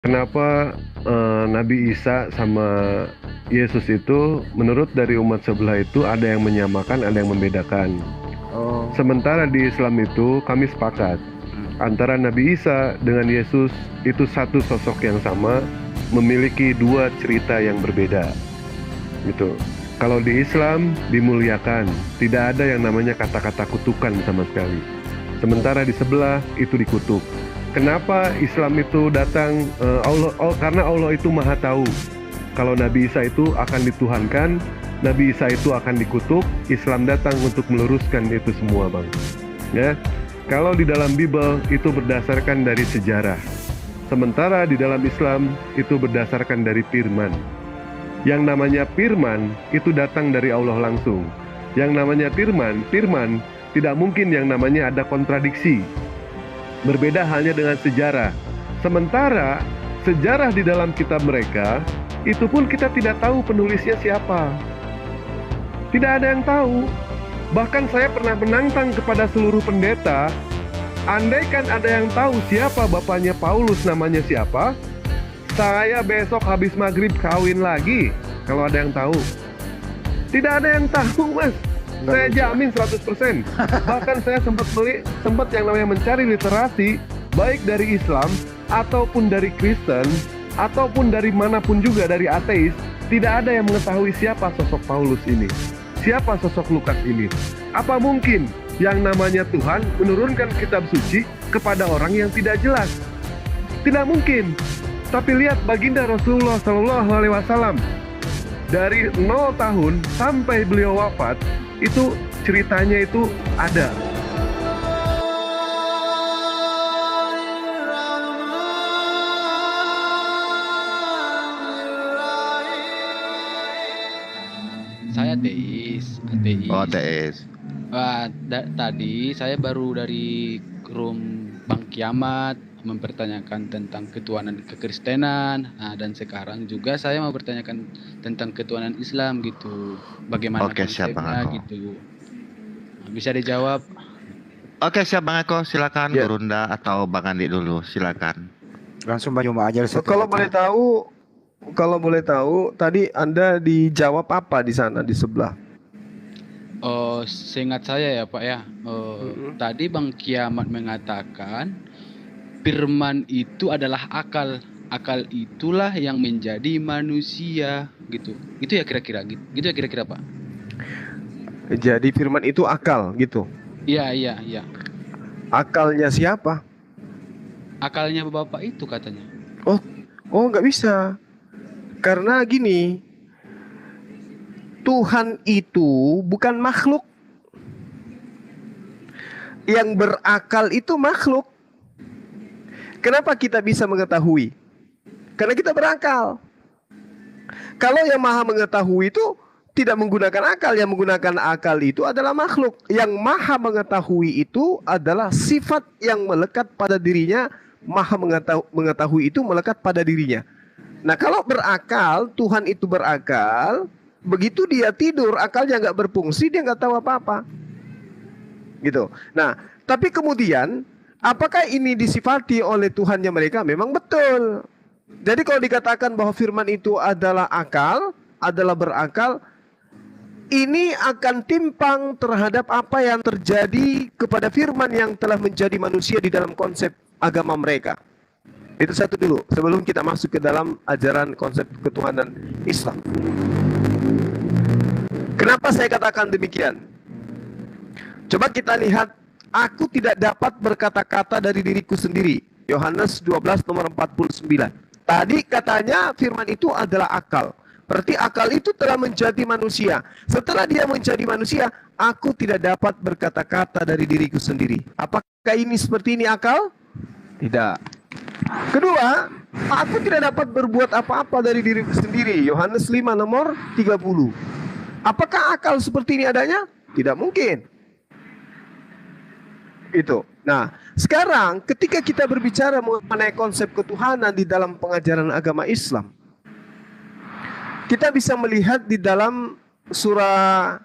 Kenapa Nabi Isa sama Yesus itu menurut dari umat sebelah itu ada yang menyamakan, ada yang membedakan. Oh. Sementara di Islam itu kami sepakat antara Nabi Isa dengan Yesus itu satu sosok yang sama, memiliki dua cerita yang berbeda. Gitu. Kalau di Islam dimuliakan, tidak ada yang namanya kata-kata kutukan sama sekali. Sementara di sebelah itu dikutuk. Kenapa Islam itu datang karena Allah itu Maha tahu. Kalau Nabi Isa itu akan dituhankan, Nabi Isa itu akan dikutuk, Islam datang untuk meluruskan itu semua, Bang. Ya. Kalau di dalam Bible itu berdasarkan dari sejarah. Sementara di dalam Islam itu berdasarkan dari firman. Yang namanya firman itu datang dari Allah langsung. Yang namanya firman tidak mungkin yang namanya ada kontradiksi. Berbeda halnya dengan sejarah. Sementara sejarah di dalam kitab mereka, itu pun kita tidak tahu penulisnya siapa. Tidak ada yang tahu. Bahkan saya pernah menantang kepada seluruh pendeta, andaikan ada yang tahu siapa bapaknya Paulus namanya siapa, saya besok habis maghrib kawin lagi, kalau ada yang tahu. Tidak ada yang tahu, Mas. Saya jamin 100%. Bahkan saya sempat yang namanya mencari literasi, baik dari Islam, ataupun dari Kristen, ataupun dari manapun juga, dari ateis. Tidak ada yang mengetahui siapa sosok Paulus ini, siapa sosok Lukas ini. Apa mungkin yang namanya Tuhan menurunkan kitab suci kepada orang yang tidak jelas? Tidak mungkin. Tapi lihat baginda Rasulullah SAW, dari 0 tahun sampai beliau wafat, itu ceritanya itu ada. Saya ateis. Oh, ateis. Tadi saya baru dari room Bang Kiamat mempertanyakan tentang ketuhanan kekristenan. Nah, dan sekarang juga saya mau bertanyakan tentang ketuhanan Islam gitu. Bagaimana Oke, siap Bang konsepnya Ako. gitu. Nah, bisa dijawab? Oke, siap Bang Ako, silakan Ya. Gurunda atau Bang Andi dulu, silakan. Langsung Banyuma aja Kalau boleh tahu, tadi Anda dijawab apa di sana di sebelah? Oh, seingat saya ya Pak ya. Tadi Bang Kiamat mengatakan firman itu adalah akal. Akal itulah yang menjadi manusia gitu. Itu ya kira-kira gitu. Gitu ya kira-kira Pak. Jadi firman itu akal gitu. Iya. Akalnya siapa? Akalnya Bapak itu katanya. Oh nggak bisa. Karena gini, Tuhan itu bukan makhluk. Yang berakal itu makhluk. Kenapa kita bisa mengetahui? Karena kita berakal. Kalau yang maha mengetahui itu tidak menggunakan akal, yang menggunakan akal itu adalah makhluk. Yang maha mengetahui itu adalah sifat yang melekat pada dirinya. Maha mengetahui itu melekat pada dirinya. Nah, kalau berakal, Tuhan itu berakal, begitu dia tidur, akalnya nggak berfungsi, dia nggak tahu apa-apa. Gitu. Nah, tapi kemudian apakah ini disifati oleh Tuhannya mereka? Memang betul. Jadi kalau dikatakan bahwa firman itu adalah akal, adalah berakal, ini akan timpang terhadap apa yang terjadi kepada firman yang telah menjadi manusia di dalam konsep agama mereka. Itu satu dulu, sebelum kita masuk ke dalam ajaran konsep ketuhanan Islam. Kenapa saya katakan demikian? Coba kita lihat, aku tidak dapat berkata-kata dari diriku sendiri. Yohanes 12 nomor 49. Tadi katanya firman itu adalah akal. Berarti akal itu telah menjadi manusia. Setelah dia menjadi manusia, aku tidak dapat berkata-kata dari diriku sendiri. Apakah ini seperti ini akal? Tidak. Kedua, aku tidak dapat berbuat apa-apa dari diriku sendiri. Yohanes 5 nomor 30. Apakah akal seperti ini adanya? Tidak mungkin. Itu. Nah, sekarang ketika kita berbicara mengenai konsep ketuhanan di dalam pengajaran agama Islam, kita bisa melihat di dalam surah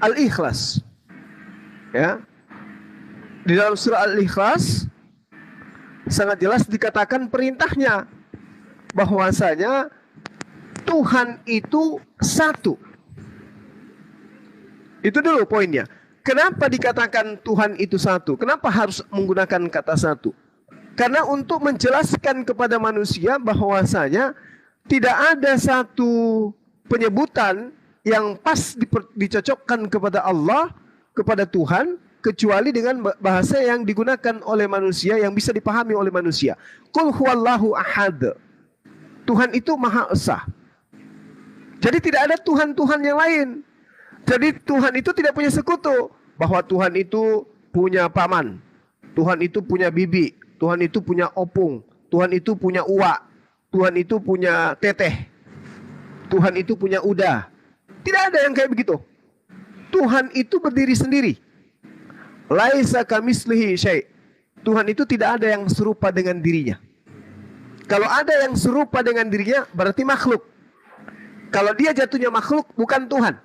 Al-Ikhlas. Ya. Di dalam surah Al-Ikhlas sangat jelas dikatakan perintahnya bahwasanya Tuhan itu satu. Itu dulu poinnya. Kenapa dikatakan Tuhan itu satu? Kenapa harus menggunakan kata satu? Karena untuk menjelaskan kepada manusia bahwasanya tidak ada satu penyebutan yang pas dicocokkan kepada Allah, kepada Tuhan, kecuali dengan bahasa yang digunakan oleh manusia, yang bisa dipahami oleh manusia. Qul huwallahu ahad. Tuhan itu Maha Esa. Jadi tidak ada Tuhan-Tuhan yang lain. Jadi Tuhan itu tidak punya sekutu. Bahwa Tuhan itu punya paman, Tuhan itu punya bibi, Tuhan itu punya opung, Tuhan itu punya uak, Tuhan itu punya teteh, Tuhan itu punya uda. Tidak ada yang kayak begitu. Tuhan itu berdiri sendiri. Laisa kamitslihi syai'. Tuhan itu tidak ada yang serupa dengan dirinya. Kalau ada yang serupa dengan dirinya, berarti makhluk. Kalau dia jatuhnya makhluk, bukan Tuhan.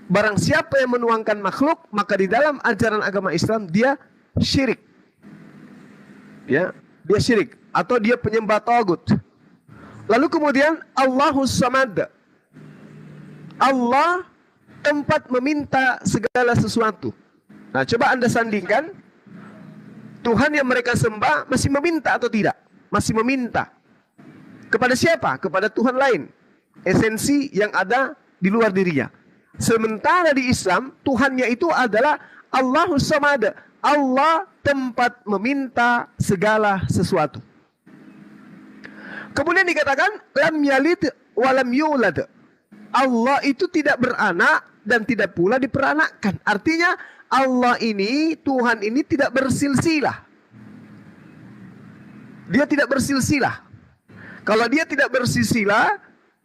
Barang siapa yang menuangkan makhluk, maka di dalam ajaran agama Islam dia syirik. Ya, dia syirik atau dia penyembah tagut. Lalu kemudian Allahus Samad. Allah tempat meminta segala sesuatu. Nah, coba Anda sandingkan, Tuhan yang mereka sembah masih meminta atau tidak? Masih meminta. Kepada siapa? Kepada Tuhan lain. Esensi yang ada di luar dirinya. Sementara di Islam, Tuhannya itu adalah Allahus Samad. Allah tempat meminta segala sesuatu. Kemudian dikatakan lam yalid wa lam yulad. Allah itu tidak beranak dan tidak pula diperanakkan. Artinya Allah ini, Tuhan ini tidak bersilsilah. Dia tidak bersilsilah. Kalau dia tidak bersilsilah,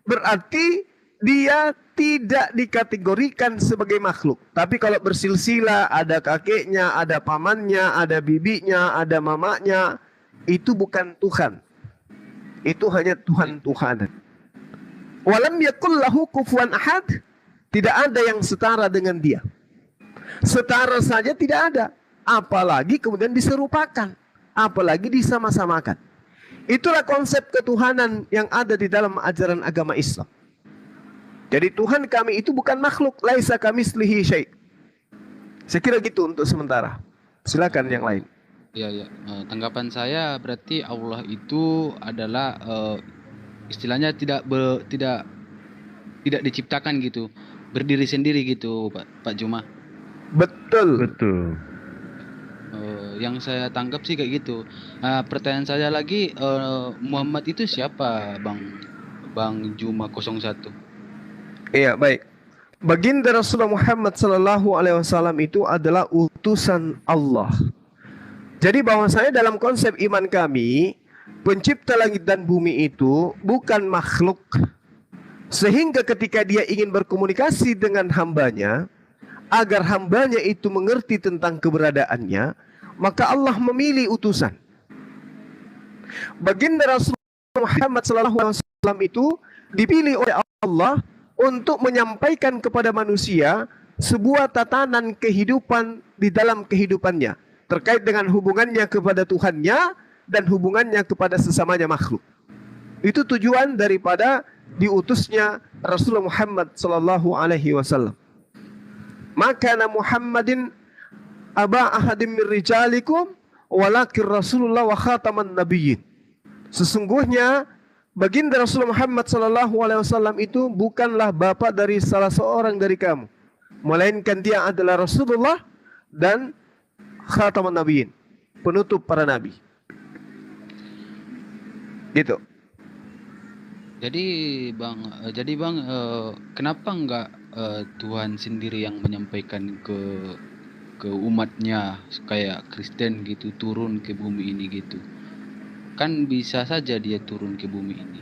berarti dia tidak dikategorikan sebagai makhluk. Tapi kalau bersilsilah, ada kakeknya, ada pamannya, ada bibinya, ada mamanya, itu bukan Tuhan. Itu hanya Tuhan-Tuhanan. Walam yakul lahu kufuwan ahad. Tidak ada yang setara dengan dia. Setara saja tidak ada. Apalagi kemudian diserupakan. Apalagi disama-samakan. Itulah konsep ketuhanan yang ada di dalam ajaran agama Islam. Jadi Tuhan kami itu bukan makhluk. Laisa kamitslihi syai'. Saya kira gitu untuk sementara. Silakan yang lain. Ya, ya. Tanggapan saya berarti Allah itu adalah istilahnya tidak diciptakan gitu, berdiri sendiri gitu, Pak Juma. Betul. Betul. Yang saya tangkap sih kayak gitu. Pertanyaan saya lagi, Muhammad itu siapa, Bang Juma 01? Iya, baik. Baginda Rasulullah Muhammad sallallahu alaihi wasallam itu adalah utusan Allah. Jadi bahwasanya dalam konsep iman kami, pencipta langit dan bumi itu bukan makhluk. Sehingga ketika dia ingin berkomunikasi dengan hambanya, agar hambanya itu mengerti tentang keberadaannya, maka Allah memilih utusan. Baginda Rasulullah Muhammad sallallahu alaihi wasallam itu dipilih oleh Allah untuk menyampaikan kepada manusia sebuah tatanan kehidupan di dalam kehidupannya, terkait dengan hubungannya kepada Tuhannya dan hubungannya kepada sesamanya makhluk. Itu tujuan daripada diutusnya Rasulullah Muhammad sallallahu alaihi wasallam. Maka Muhammadin aba ahadim min rijalikum walakin Rasulullah wa khataman nabiyyin. Sesungguhnya baginda Rasulullah Muhammad sallallahu alaihi wasallam itu bukanlah bapak dari salah seorang dari kamu, melainkan dia adalah Rasulullah dan khataman nabiyyin, penutup para nabi. Gitu. Jadi Bang, kenapa enggak Tuhan sendiri yang menyampaikan ke umatnya kayak Kristen gitu, turun ke bumi ini gitu? Kan bisa saja dia turun ke bumi ini.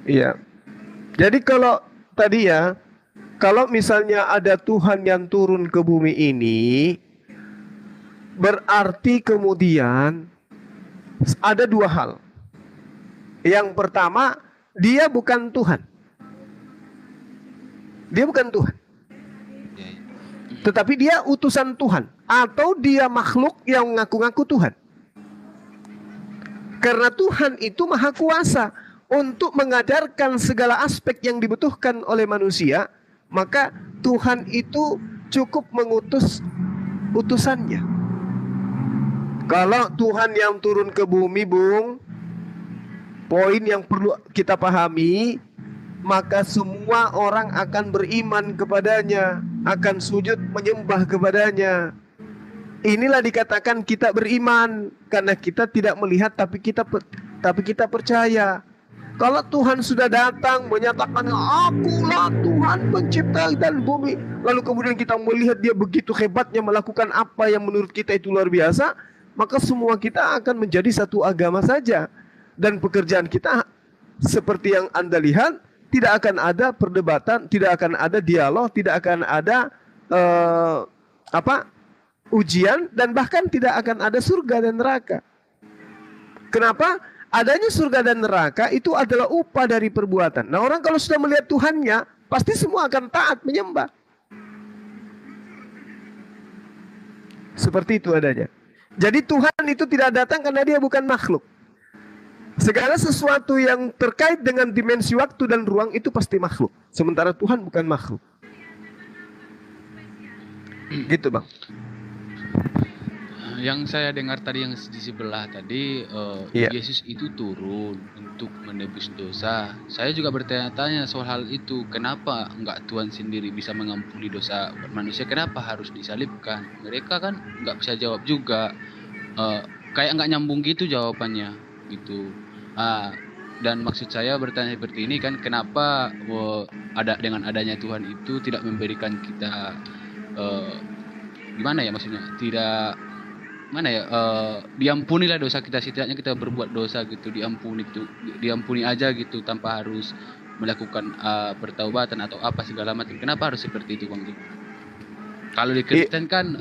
Iya. Jadi kalau tadi ya, kalau misalnya ada Tuhan yang turun ke bumi ini, berarti kemudian ada dua hal. Yang pertama, dia bukan Tuhan. Dia bukan Tuhan. Tetapi dia utusan Tuhan. Atau dia makhluk yang mengaku-ngaku Tuhan. Karena Tuhan itu maha kuasa untuk mengajarkan segala aspek yang dibutuhkan oleh manusia, maka Tuhan itu cukup mengutus utusannya. Kalau Tuhan yang turun ke bumi, Bung, poin yang perlu kita pahami, maka semua orang akan beriman kepadanya, akan sujud menyembah kepadanya. Inilah dikatakan kita beriman, karena kita tidak melihat tapi kita percaya. Kalau Tuhan sudah datang menyatakan akulah Tuhan pencipta dan bumi, lalu kemudian kita melihat dia begitu hebatnya melakukan apa yang menurut kita itu luar biasa, maka semua kita akan menjadi satu agama saja. Dan pekerjaan kita seperti yang Anda lihat, tidak akan ada perdebatan, tidak akan ada dialog, tidak akan ada ujian, dan bahkan tidak akan ada surga dan neraka. Kenapa? Adanya surga dan neraka itu adalah upah dari perbuatan. Nah, orang kalau sudah melihat Tuhannya, pasti semua akan taat menyembah. Seperti itu adanya. Jadi Tuhan itu tidak datang karena dia bukan makhluk. Segala sesuatu yang terkait dengan dimensi waktu dan ruang itu pasti makhluk. Sementara Tuhan bukan makhluk. Gitu, Bang. Yang saya dengar tadi yang di sebelah tadi, Iya. Yesus itu turun untuk menebus dosa. Saya juga bertanya-tanya soal hal itu. Kenapa enggak Tuhan sendiri bisa mengampuni dosa manusia? Kenapa harus disalibkan? Mereka kan enggak bisa jawab juga. Kayak enggak nyambung gitu jawabannya gitu. Dan maksud saya bertanya seperti ini kan, kenapa dengan adanya Tuhan itu tidak memberikan kita gimana ya maksudnya, tidak diampunilah dosa kita, setidaknya kita berbuat dosa gitu, diampuni aja gitu tanpa harus melakukan pertaubatan atau apa segala macam. Kenapa harus seperti itu, Bang? Kalau di Kristen kan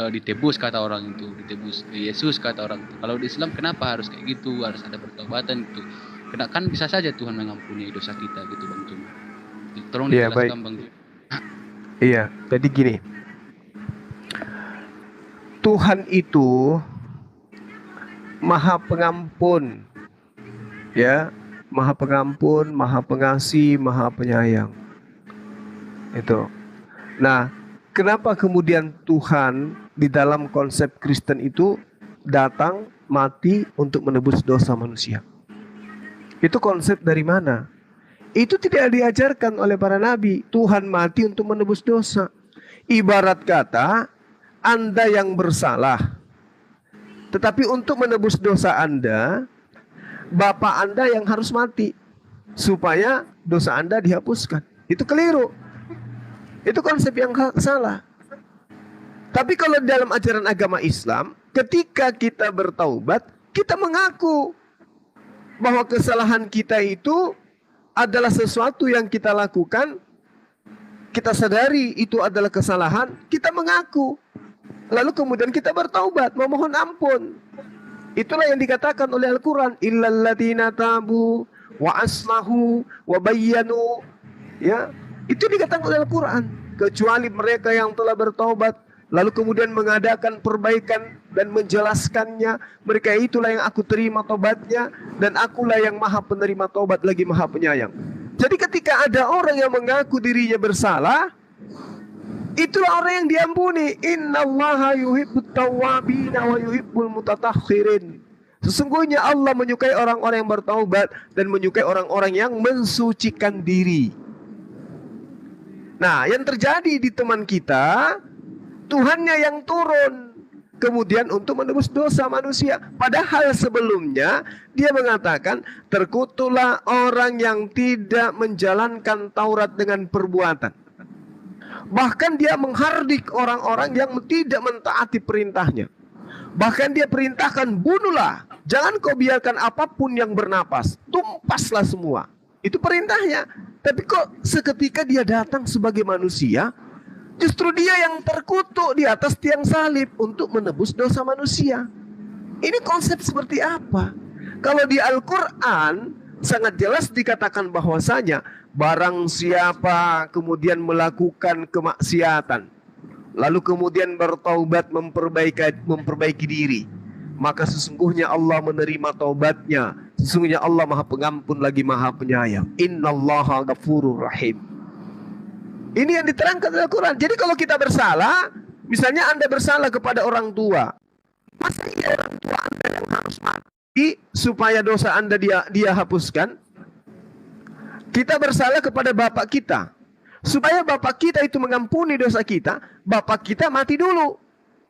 ditebus kata orang itu, ditebus Yesus kata orang itu. Kalau di Islam kenapa harus kayak gitu, harus ada pertaubatan gitu? Kan bisa saja Tuhan mengampuni dosa kita gitu, Bang. Tolong dijelaskan, Bang. Iya, jadi gini. Tuhan itu Maha Pengampun. Ya, Maha Pengampun, Maha Pengasih, Maha Penyayang. Itu. Nah, kenapa kemudian Tuhan di dalam konsep Kristen itu datang mati untuk menebus dosa manusia? Itu konsep dari mana? Itu tidak diajarkan oleh para nabi. Tuhan mati untuk menebus dosa. Ibarat kata, Anda yang bersalah, tetapi untuk menebus dosa Anda, Bapak Anda yang harus mati supaya dosa Anda dihapuskan. Itu keliru. Itu konsep yang salah. Tapi kalau dalam ajaran agama Islam, ketika kita bertaubat, kita mengaku bahwa kesalahan kita itu adalah sesuatu yang kita lakukan, kita sadari itu adalah kesalahan, kita mengaku. Lalu kemudian kita bertaubat, memohon ampun. Itulah yang dikatakan oleh Al-Quran. Illal ladzina tabu wa aslahu wa bayyanu. Ya, itu dikatakan oleh Al-Quran. Kecuali mereka yang telah bertaubat, lalu kemudian mengadakan perbaikan dan menjelaskannya. Mereka itulah yang aku terima taubatnya, dan akulah yang maha penerima taubat lagi maha penyayang. Jadi ketika ada orang yang mengaku dirinya bersalah, itulah orang yang diampuni. Innallaha yuhibbut tawwabina wa yuhibbul mutatahhirin. Sesungguhnya Allah menyukai orang-orang yang bertaubat dan menyukai orang-orang yang mensucikan diri. Nah, yang terjadi di teman kita, Tuhannya yang turun kemudian untuk menebus dosa manusia. Padahal sebelumnya dia mengatakan, terkutuklah orang yang tidak menjalankan Taurat dengan perbuatan. Bahkan dia menghardik orang-orang yang tidak mentaati perintahnya. Bahkan dia perintahkan, bunuhlah. Jangan kau biarkan apapun yang bernapas. Tumpaslah semua. Itu perintahnya. Tapi kok seketika dia datang sebagai manusia, justru dia yang terkutuk di atas tiang salib untuk menebus dosa manusia. Ini konsep seperti apa? Kalau di Al-Quran sangat jelas dikatakan bahwasanya barang siapa kemudian melakukan kemaksiatan, lalu kemudian bertaubat, memperbaiki diri, maka sesungguhnya Allah menerima taubatnya. Sesungguhnya Allah Maha Pengampun lagi Maha Penyayang. Innallaha ghafurur rahim. Ini yang diterangkan dalam Al-Quran. Jadi kalau kita bersalah, misalnya Anda bersalah kepada orang tua, masa iya orang tua Anda yang harus mati supaya dosa Anda dia hapuskan? Kita bersalah kepada bapak kita, supaya bapak kita itu mengampuni dosa kita, bapak kita mati dulu.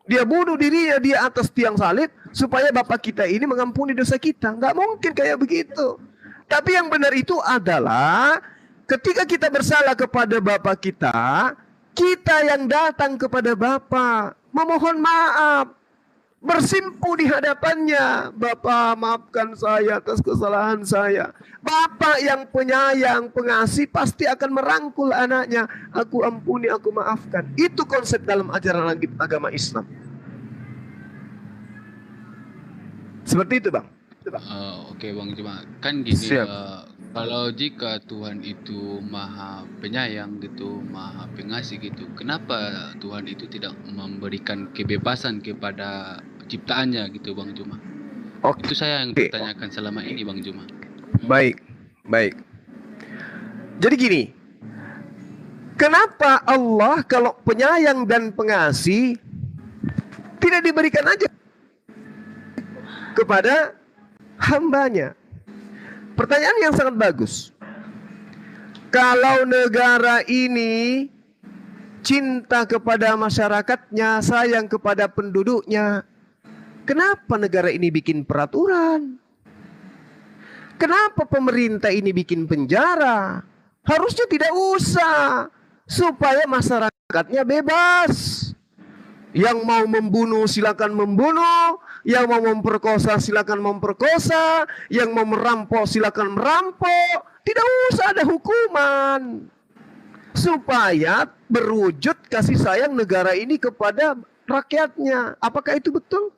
Dia bunuh dirinya di atas tiang salib supaya bapak kita ini mengampuni dosa kita. Nggak mungkin kayak begitu. Tapi yang benar itu adalah ketika kita bersalah kepada bapak kita yang datang kepada bapak, memohon maaf, bersimpu di hadapannya. Bapak, maafkan saya atas kesalahan saya. Bapak yang penyayang, pengasih pasti akan merangkul anaknya. Aku ampuni, aku maafkan. Itu konsep dalam ajaran agama Islam. Seperti itu, Bang. Oke, Bang Juma. Kan gini, Siap. kalau jika Tuhan itu Maha Penyayang gitu, Maha Pengasih gitu, kenapa Tuhan itu tidak memberikan kebebasan kepada ciptaannya gitu, Bang Juma? Oke. Itu saya yang pertanyakan selama ini, Bang Juma. Baik. Jadi gini, kenapa Allah kalau penyayang dan pengasih tidak diberikan aja kepada hambanya? Pertanyaan yang sangat bagus. Kalau negara ini cinta kepada masyarakatnya, sayang kepada penduduknya, kenapa negara ini bikin peraturan? Kenapa pemerintah ini bikin penjara? Harusnya tidak usah, supaya masyarakatnya bebas. Yang mau membunuh silakan membunuh, yang mau memperkosa silakan memperkosa, yang mau merampok silakan merampok. Tidak usah ada hukuman. Supaya berwujud kasih sayang negara ini kepada rakyatnya. Apakah itu betul?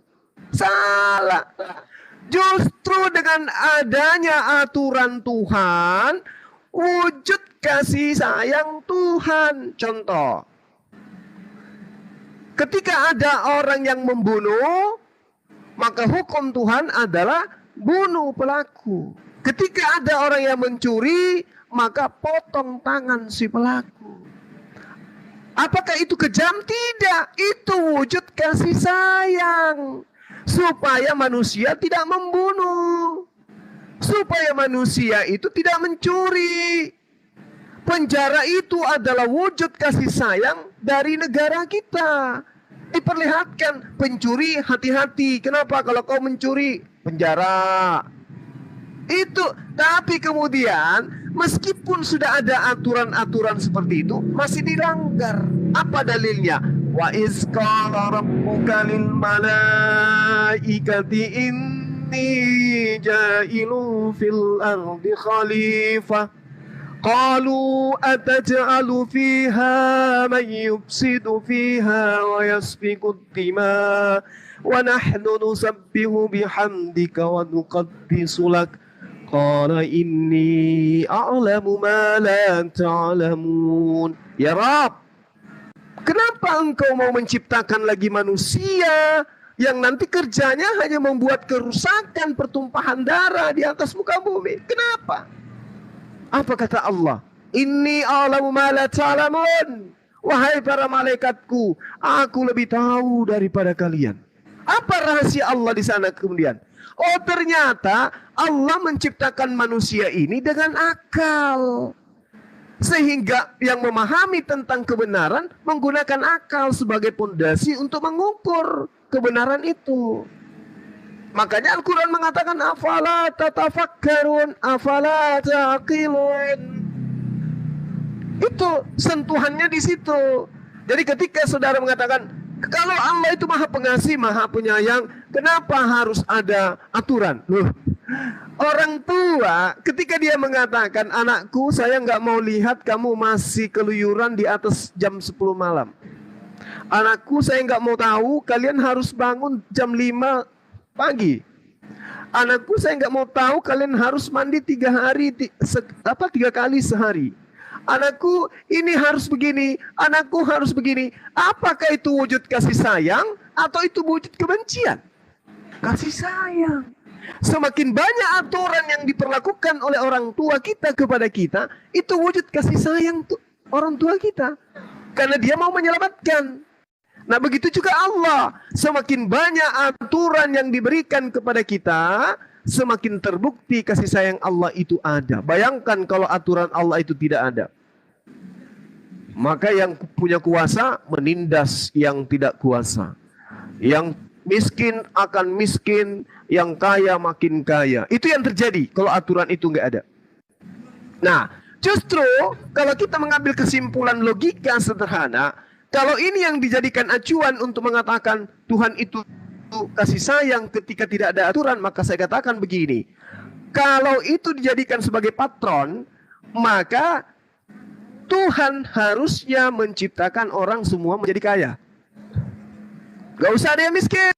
Salah. Justru dengan adanya aturan Tuhan, wujud kasih sayang Tuhan. Contoh, ketika ada orang yang membunuh, maka hukum Tuhan adalah bunuh pelaku. Ketika ada orang yang mencuri, maka potong tangan si pelaku. Apakah itu kejam? Tidak. Itu wujud kasih sayang. Supaya manusia tidak membunuh. Supaya manusia itu tidak mencuri. Penjara itu adalah wujud kasih sayang dari negara kita. Diperlihatkan, pencuri hati-hati. Kenapa? Kalau kau mencuri, penjara. Itu, tapi kemudian meskipun sudah ada aturan-aturan seperti itu, masih dilanggar. Apa dalilnya? Wa iz qala rabbuka lil malaikati inni jailu fil ardi khalifah. Qalu ataj'alu fiha man yufsidu fiha wa yasfiku ad-dima wa nahnu nusabbihu bihamdika wa nuqaddisu lak. Qala inni a'lamu ma la ta'lamun. Ya Rabb, kenapa engkau mau menciptakan lagi manusia yang nanti kerjanya hanya membuat kerusakan, pertumpahan darah di atas muka bumi? Kenapa? Apa kata Allah? Inni a'lamu ma la ta'lamun. Wahai para malaikatku, aku lebih tahu daripada kalian. Apa rahasia Allah di sana kemudian? Oh, ternyata Allah menciptakan manusia ini dengan akal. Sehingga yang memahami tentang kebenaran menggunakan akal sebagai pondasi untuk mengukur kebenaran itu. Makanya Al-Quran mengatakan afala tatafakkarun, afala taqilun. Itu sentuhannya di situ. Jadi ketika saudara mengatakan kalau Allah itu Maha Pengasih, Maha Penyayang, kenapa harus ada aturan? Loh, orang tua ketika dia mengatakan, anakku saya nggak mau lihat kamu masih keluyuran di atas jam 10 malam. Anakku saya nggak mau tahu kalian harus bangun jam 5 pagi. Anakku saya nggak mau tahu kalian harus mandi 3 kali sehari. Anakku ini harus begini, anakku harus begini. Apakah itu wujud kasih sayang atau itu wujud kebencian? Kasih sayang. Semakin banyak aturan yang diperlakukan oleh orang tua kita kepada kita, itu wujud kasih sayang orang tua kita. Karena dia mau menyelamatkan. Nah begitu juga Allah. Semakin banyak aturan yang diberikan kepada kita, semakin terbukti kasih sayang Allah itu ada. Bayangkan kalau aturan Allah itu tidak ada. Maka yang punya kuasa menindas yang tidak kuasa. Yang miskin akan miskin, yang kaya makin kaya. Itu yang terjadi kalau aturan itu nggak ada. Nah, justru kalau kita mengambil kesimpulan logika sederhana, kalau ini yang dijadikan acuan untuk mengatakan Tuhan itu kasih sayang ketika tidak ada aturan, maka saya katakan begini. Kalau itu dijadikan sebagai patron, maka Tuhan harusnya menciptakan orang semua menjadi kaya. Gak usah ada yang miskin.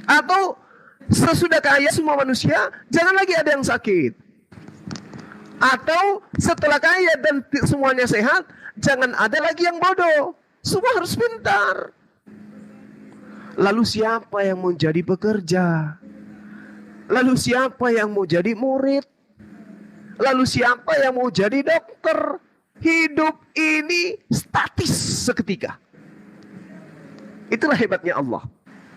Atau sesudah kaya semua manusia, jangan lagi ada yang sakit. Atau setelah kaya dan semuanya sehat, jangan ada lagi yang bodoh. Semua harus pintar. Lalu siapa yang mau jadi pekerja? Lalu siapa yang mau jadi murid? Lalu siapa yang mau jadi dokter? Hidup ini statis seketika. Itulah hebatnya Allah.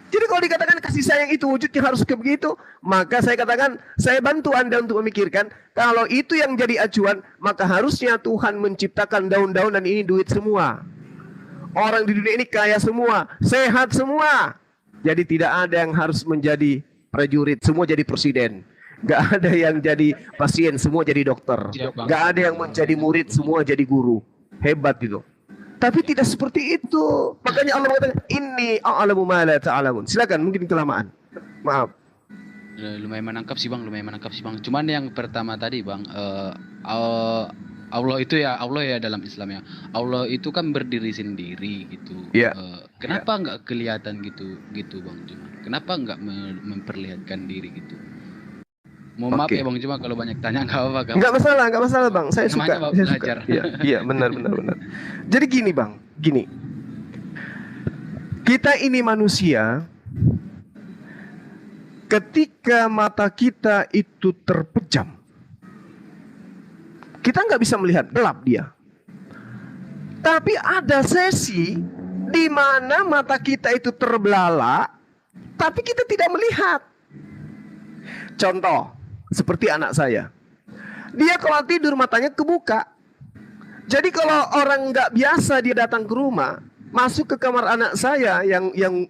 Jadi kalau dikatakan kasih sayang itu wujudnya harus begitu, maka saya katakan, saya bantu Anda untuk memikirkan, kalau itu yang jadi acuan, maka harusnya Tuhan menciptakan daun-daunan ini duit semua. Orang di dunia ini kaya semua, sehat semua. Jadi tidak ada yang harus menjadi prajurit, semua jadi presiden. Gak ada yang jadi pasien, semua jadi dokter. Gak ada yang menjadi murid, semua jadi guru. Hebat itu. Tapi tidak seperti itu. Makanya Allah mengatakan, inni a'lamu ma la ta'lamun. Silakan, mungkin kelamaan. Maaf. Lumayan menangkap sih bang. Cuman yang pertama tadi bang, Allah itu ya, Allah ya dalam Islam ya. Allah itu kan berdiri sendiri gitu. Iya. Kenapa nggak kelihatan gitu bang? Kenapa nggak memperlihatkan diri gitu? Maaf ya bang, cuma kalau banyak tanya nggak apa-apa. Nggak masalah bang. Saya suka. Iya, benar. Jadi gini bang, kita ini manusia, ketika mata kita itu terpejam, kita nggak bisa melihat, gelap dia. Tapi ada sesi di mana mata kita itu terbelalak, tapi kita tidak melihat. Contoh, seperti anak saya. Dia kalau tidur matanya kebuka. Jadi kalau orang nggak biasa dia datang ke rumah, masuk ke kamar anak saya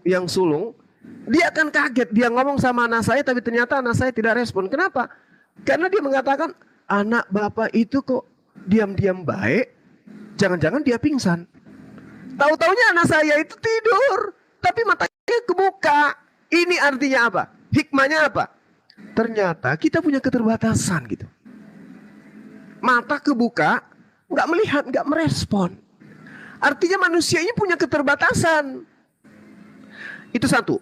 yang sulung, dia akan kaget. Dia ngomong sama anak saya, tapi ternyata anak saya tidak respon. Kenapa? Karena dia mengatakan, anak bapak itu kok diam-diam baik, jangan-jangan dia pingsan. Tahu-taunya anak saya itu tidur, tapi matanya kebuka. Ini artinya apa? Hikmahnya apa? Ternyata kita punya keterbatasan gitu. Mata kebuka, nggak melihat, nggak merespon. Artinya manusia ini punya keterbatasan. Itu satu.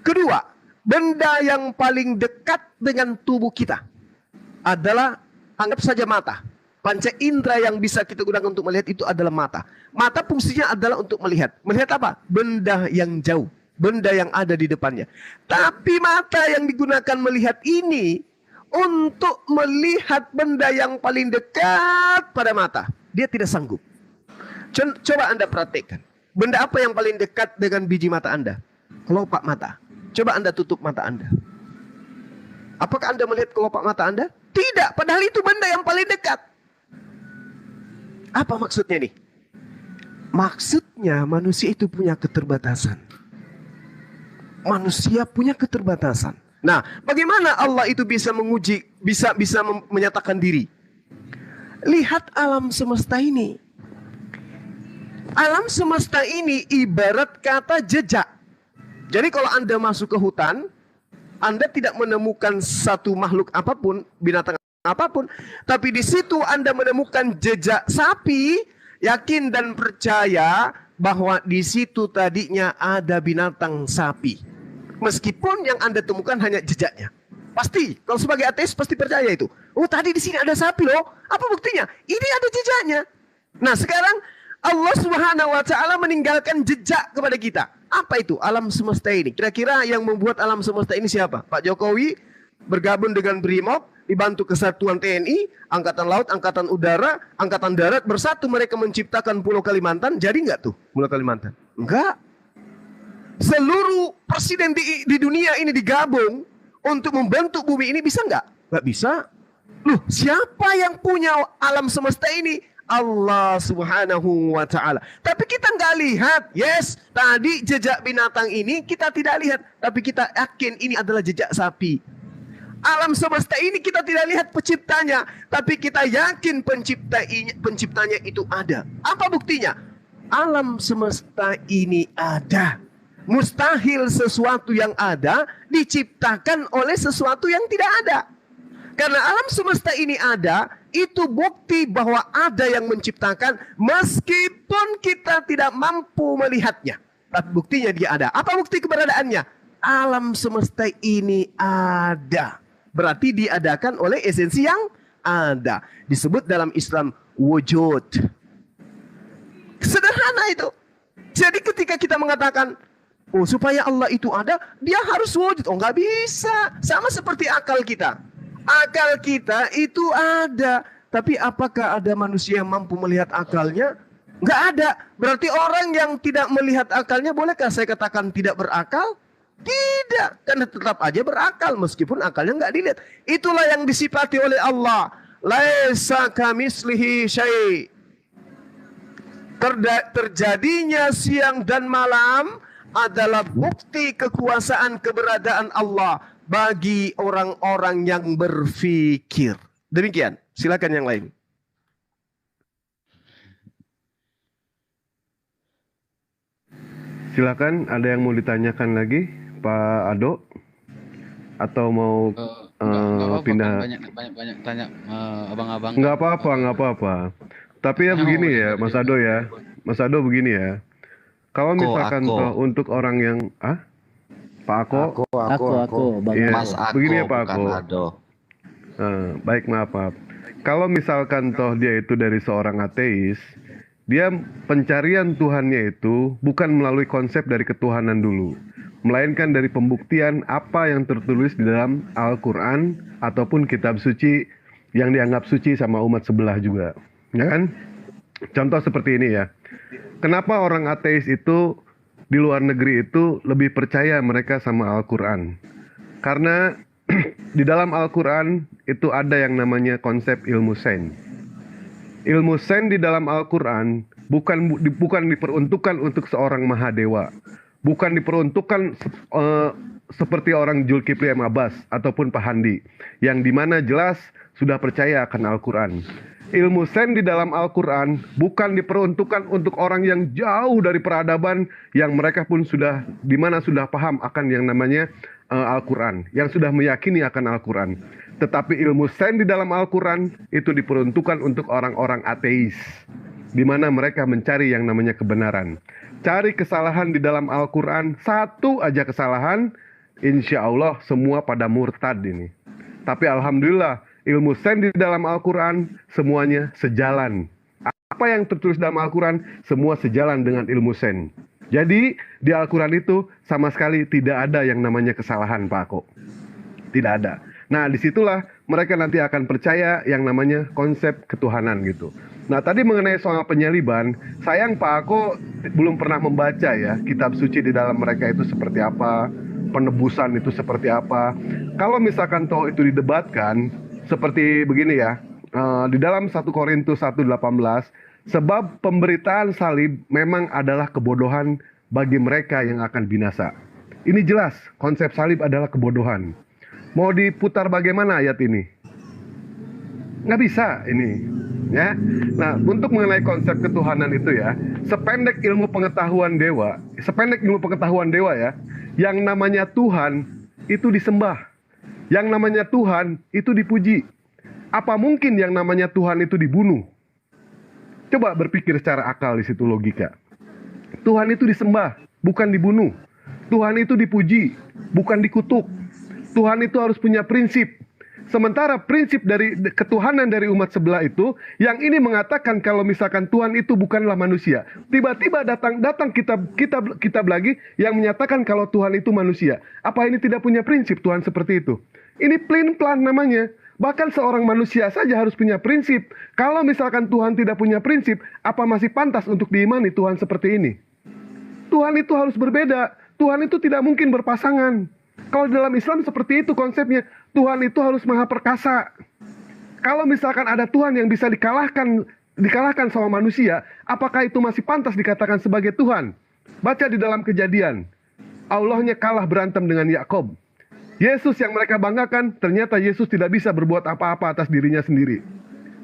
Kedua, benda yang paling dekat dengan tubuh kita adalah, anggap saja mata. Panca indera yang bisa kita gunakan untuk melihat itu adalah mata. Mata fungsinya adalah untuk melihat. Melihat apa? Benda yang jauh. Benda yang ada di depannya. Tapi mata yang digunakan melihat ini untuk melihat benda yang paling dekat pada mata. Dia tidak sanggup. Coba Anda perhatikan. Benda apa yang paling dekat dengan biji mata Anda? Kelopak mata. Coba Anda tutup mata Anda. Apakah Anda melihat kelopak mata Anda? Tidak, padahal itu benda yang paling dekat. Apa maksudnya nih? Maksudnya manusia itu punya keterbatasan. Manusia punya keterbatasan. Nah, bagaimana Allah itu bisa menguji, bisa menyatakan diri? Lihat alam semesta ini. Alam semesta ini ibarat kata jejak. Jadi kalau Anda masuk ke hutan, Anda tidak menemukan satu makhluk apapun, binatang apapun, tapi di situ Anda menemukan jejak sapi, yakin dan percaya bahwa di situ tadinya ada binatang sapi. Meskipun yang Anda temukan hanya jejaknya. Pasti, kalau sebagai ateis pasti percaya itu. Oh, tadi di sini ada sapi loh. Apa buktinya? Ini ada jejaknya. Nah, sekarang Allah Subhanahu wa taala meninggalkan jejak kepada kita. Apa itu alam semesta ini? Kira-kira yang membuat alam semesta ini siapa? Pak Jokowi bergabung dengan BRIMOB, dibantu Kesatuan TNI, Angkatan Laut, Angkatan Udara, Angkatan Darat, bersatu mereka menciptakan Pulau Kalimantan. Jadi nggak tuh Pulau Kalimantan? Enggak. Seluruh presiden di dunia ini digabung untuk membentuk bumi ini, bisa nggak? Nggak bisa. Loh, siapa yang punya alam semesta ini? Allah Subhanahu wa Ta'ala. Tapi kita nggak lihat. Yes, tadi jejak binatang ini kita tidak lihat, tapi kita yakin ini adalah jejak sapi. Alam semesta ini kita tidak lihat penciptanya, tapi kita yakin penciptanya itu ada. Apa buktinya? Alam semesta ini ada. Mustahil sesuatu yang ada diciptakan oleh sesuatu yang tidak ada. Karena alam semesta ini ada, itu bukti bahwa ada yang menciptakan meskipun kita tidak mampu melihatnya. Tapi buktinya dia ada. Apa bukti keberadaannya? Alam semesta ini ada. Berarti diadakan oleh esensi yang ada. Disebut dalam Islam wujud. Sederhana itu. Jadi ketika kita mengatakan, oh supaya Allah itu ada, dia harus wujud. Oh nggak bisa. Sama seperti akal kita. Akal kita itu ada. Tapi apakah ada manusia yang mampu melihat akalnya? Nggak ada. Berarti orang yang tidak melihat akalnya, bolehkah saya katakan tidak berakal? Tidak. Karena tetap aja berakal meskipun akalnya nggak dilihat. Itulah yang disifati oleh Allah. Laisa kamislihi syai'. Terjadinya siang dan malam adalah bukti kekuasaan keberadaan Allah bagi orang-orang yang berpikir. Demikian. Silakan yang lain. Silakan, ada yang mau ditanyakan lagi, Pak Ado? Atau mau Nggak apa-apa, pindah? banyak tanya abang-abang. Nggak apa-apa, nggak apa-apa. Tapi ya begini ya, Mas Ado ya. Mas Ado begini ya. Kalau misalkan toh untuk orang yang Pak Ako? Aku, Bang. Iya, Mas Ako, begini ya Pak bukan Ako. Ado. Baik, maaf. Kalau misalkan toh dia itu dari seorang ateis, dia pencarian Tuhannya itu bukan melalui konsep dari ketuhanan dulu, melainkan dari pembuktian apa yang tertulis di dalam Al-Quran ataupun kitab suci yang dianggap suci sama umat sebelah juga, ya kan? Contoh seperti ini ya. Kenapa orang ateis itu di luar negeri itu lebih percaya mereka sama Al-Quran? Karena di dalam Al-Quran itu ada yang namanya konsep ilmu sains. Ilmu sains di dalam Al-Quran bukan diperuntukkan untuk seorang Mahadewa. Bukan diperuntukkan seperti orang Zulkifli M. Abbas ataupun Pak Handi, yang dimana jelas sudah percaya akan Al-Quran. Ilmu sains di dalam Al-Quran bukan diperuntukkan untuk orang yang jauh dari peradaban, yang mereka pun sudah paham akan yang namanya Al-Quran, yang sudah meyakini akan Al-Quran. Tetapi ilmu sains di dalam Al-Quran itu diperuntukkan untuk orang-orang ateis, di mana mereka mencari yang namanya kebenaran. Cari kesalahan di dalam Al-Quran, satu aja kesalahan, insya Allah semua pada murtad ini. Tapi alhamdulillah, ilmu sains di dalam Al-Quran semuanya sejalan. Apa yang tertulis dalam Al-Quran semua sejalan dengan ilmu sains. Jadi di Al-Quran itu sama sekali tidak ada yang namanya kesalahan, Pak Ako. Tidak ada. Nah, disitulah mereka nanti akan percaya yang namanya konsep ketuhanan gitu. Nah, tadi mengenai soal penyaliban, sayang Pak Ako belum pernah membaca ya kitab suci di dalam mereka itu seperti apa, penebusan itu seperti apa. Kalau misalkan toh itu didebatkan seperti begini ya, di dalam 1 Korintus 1:18, sebab pemberitaan salib memang adalah kebodohan bagi mereka yang akan binasa. Ini jelas, konsep salib adalah kebodohan. Mau diputar bagaimana ayat ini? Nggak bisa ini, ya. Nah, untuk mengenai konsep ketuhanan itu ya, sependek ilmu pengetahuan dewa ya, yang namanya Tuhan itu disembah, yang namanya Tuhan itu dipuji. Apa mungkin yang namanya Tuhan itu dibunuh? Coba berpikir secara akal di situ, logika. Tuhan itu disembah, bukan dibunuh. Tuhan itu dipuji, bukan dikutuk. Tuhan itu harus punya prinsip. Sementara prinsip dari ketuhanan dari umat sebelah itu, yang ini mengatakan kalau misalkan Tuhan itu bukanlah manusia. Tiba-tiba datang kitab lagi yang menyatakan kalau Tuhan itu manusia. Apa ini tidak punya prinsip Tuhan seperti itu? Ini plan namanya. Bahkan seorang manusia saja harus punya prinsip. Kalau misalkan Tuhan tidak punya prinsip, apa masih pantas untuk diimani Tuhan seperti ini? Tuhan itu harus berbeda. Tuhan itu tidak mungkin berpasangan. Kalau dalam Islam seperti itu konsepnya, Tuhan itu harus maha perkasa. Kalau misalkan ada Tuhan yang bisa dikalahkan sama manusia, apakah itu masih pantas dikatakan sebagai Tuhan? Baca di dalam Kejadian, Allahnya kalah berantem dengan Yakub. Yesus yang mereka banggakan, ternyata Yesus tidak bisa berbuat apa-apa atas dirinya sendiri.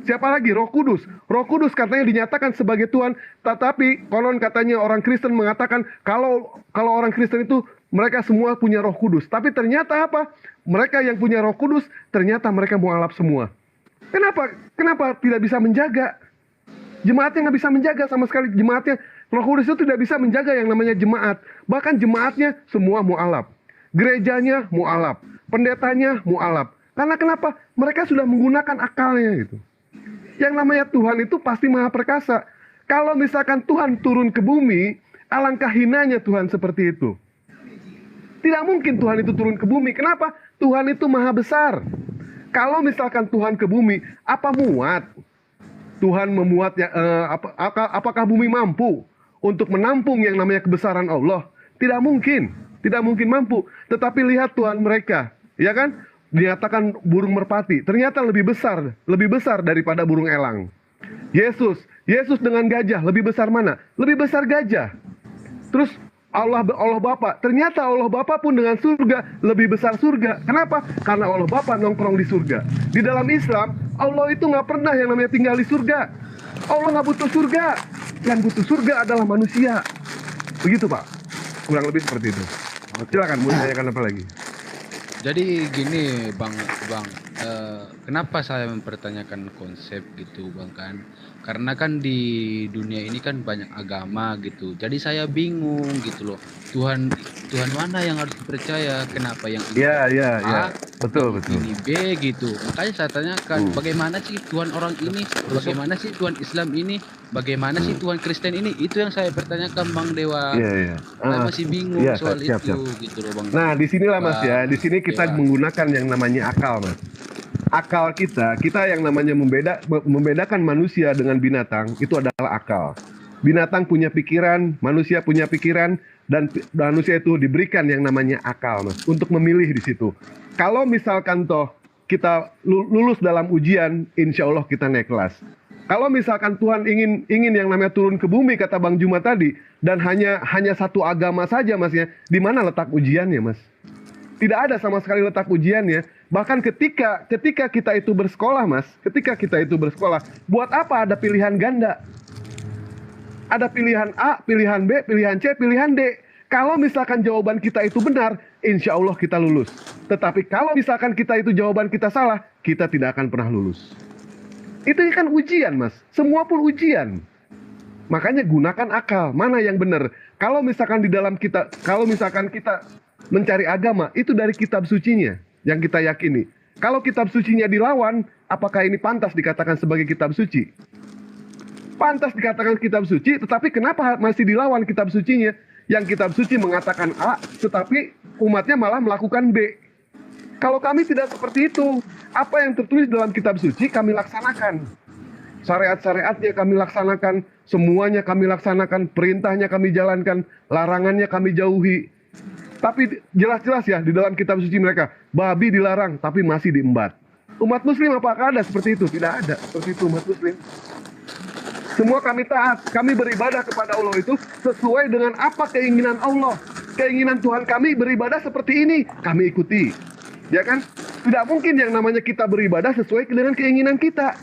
Siapa lagi? Roh Kudus. Roh Kudus katanya dinyatakan sebagai Tuhan, tetapi konon katanya orang Kristen mengatakan kalau orang Kristen itu mereka semua punya Roh Kudus. Tapi ternyata apa? Mereka yang punya Roh Kudus, ternyata mereka mualaf semua. Kenapa tidak bisa menjaga? Jemaatnya nggak bisa menjaga sama sekali. Jemaatnya, Roh Kudus itu tidak bisa menjaga yang namanya jemaat. Bahkan jemaatnya semua mualaf. Gerejanya mualaf. Pendetanya mualaf. Karena kenapa? Mereka sudah menggunakan akalnya gitu. Yang namanya Tuhan itu pasti maha perkasa. Kalau misalkan Tuhan turun ke bumi, alangkah hinanya Tuhan seperti itu. Tidak mungkin Tuhan itu turun ke bumi. Kenapa? Tuhan itu maha besar. Kalau misalkan Tuhan ke bumi, apa muat? Tuhan memuatnya, apakah bumi mampu untuk menampung yang namanya kebesaran Allah? Tidak mungkin mampu. Tetapi lihat Tuhan mereka, ya kan? Dinyatakan burung merpati, ternyata lebih besar daripada burung elang. Yesus dengan gajah, lebih besar mana? Lebih besar gajah. Terus Allah Bapa, ternyata Allah Bapa pun dengan surga lebih besar surga. Kenapa? Karena Allah Bapa nongkrong di surga. Di dalam Islam, Allah itu nggak pernah yang namanya tinggal di surga. Allah nggak butuh surga. Yang butuh surga adalah manusia. Begitu Pak, kurang lebih seperti itu. Silakan, mau tanyakan apa lagi? Jadi gini Bang, kenapa saya mempertanyakan konsep gitu Bang kan? Karena kan di dunia ini kan banyak agama gitu. Jadi saya bingung gitu loh. Tuhan mana yang harus dipercaya? Kenapa yang ini A, betul. ini B gitu. Makanya saya tanyakan, bagaimana sih Tuhan orang ini? Bagaimana sih Tuhan Islam ini? Bagaimana sih Tuhan Kristen ini? Itu yang saya pertanyakan Bang Dewa. Saya masih bingung soal siap. itu gitu loh Bang. Nah, di sinilah Mas ya. Di sini kita menggunakan yang namanya akal, Mas. Akal kita yang namanya membedakan manusia dengan binatang itu adalah akal. Binatang punya pikiran, manusia punya pikiran, dan manusia itu diberikan yang namanya akal, Mas, untuk memilih di situ. Kalau misalkan toh kita lulus dalam ujian, insya Allah kita naik kelas. Kalau misalkan Tuhan ingin yang namanya turun ke bumi, kata Bang Juma tadi, dan hanya satu agama saja, Mas ya, di mana letak ujiannya, Mas? Tidak ada sama sekali letak ujiannya. Bahkan ketika kita itu bersekolah, Mas, buat apa ada pilihan ganda? Ada pilihan A, pilihan B, pilihan C, pilihan D. Kalau misalkan jawaban kita itu benar, insya Allah kita lulus. Tetapi kalau misalkan jawaban kita salah, kita tidak akan pernah lulus. Itu kan ujian, Mas. Semua pun ujian. Makanya gunakan akal. Mana yang benar? Kalau misalkan kita mencari agama, itu dari kitab sucinya yang kita yakini. Kalau kitab sucinya dilawan, apakah ini pantas dikatakan sebagai kitab suci? Pantas dikatakan kitab suci, tetapi kenapa masih dilawan kitab sucinya? Yang kitab suci mengatakan A, tetapi umatnya malah melakukan B. Kalau kami tidak seperti itu, apa yang tertulis dalam kitab suci kami laksanakan. Syariat-syariatnya kami laksanakan, semuanya kami laksanakan, perintahnya kami jalankan, larangannya kami jauhi. Tapi jelas-jelas ya di dalam kitab suci mereka, babi dilarang tapi masih diembat. Umat muslim apakah ada seperti itu? Tidak ada seperti itu umat muslim. Semua kami taat, kami beribadah kepada Allah itu sesuai dengan apa keinginan Allah. Keinginan Tuhan kami beribadah seperti ini, kami ikuti. Ya kan? Tidak mungkin yang namanya kita beribadah sesuai dengan keinginan kita.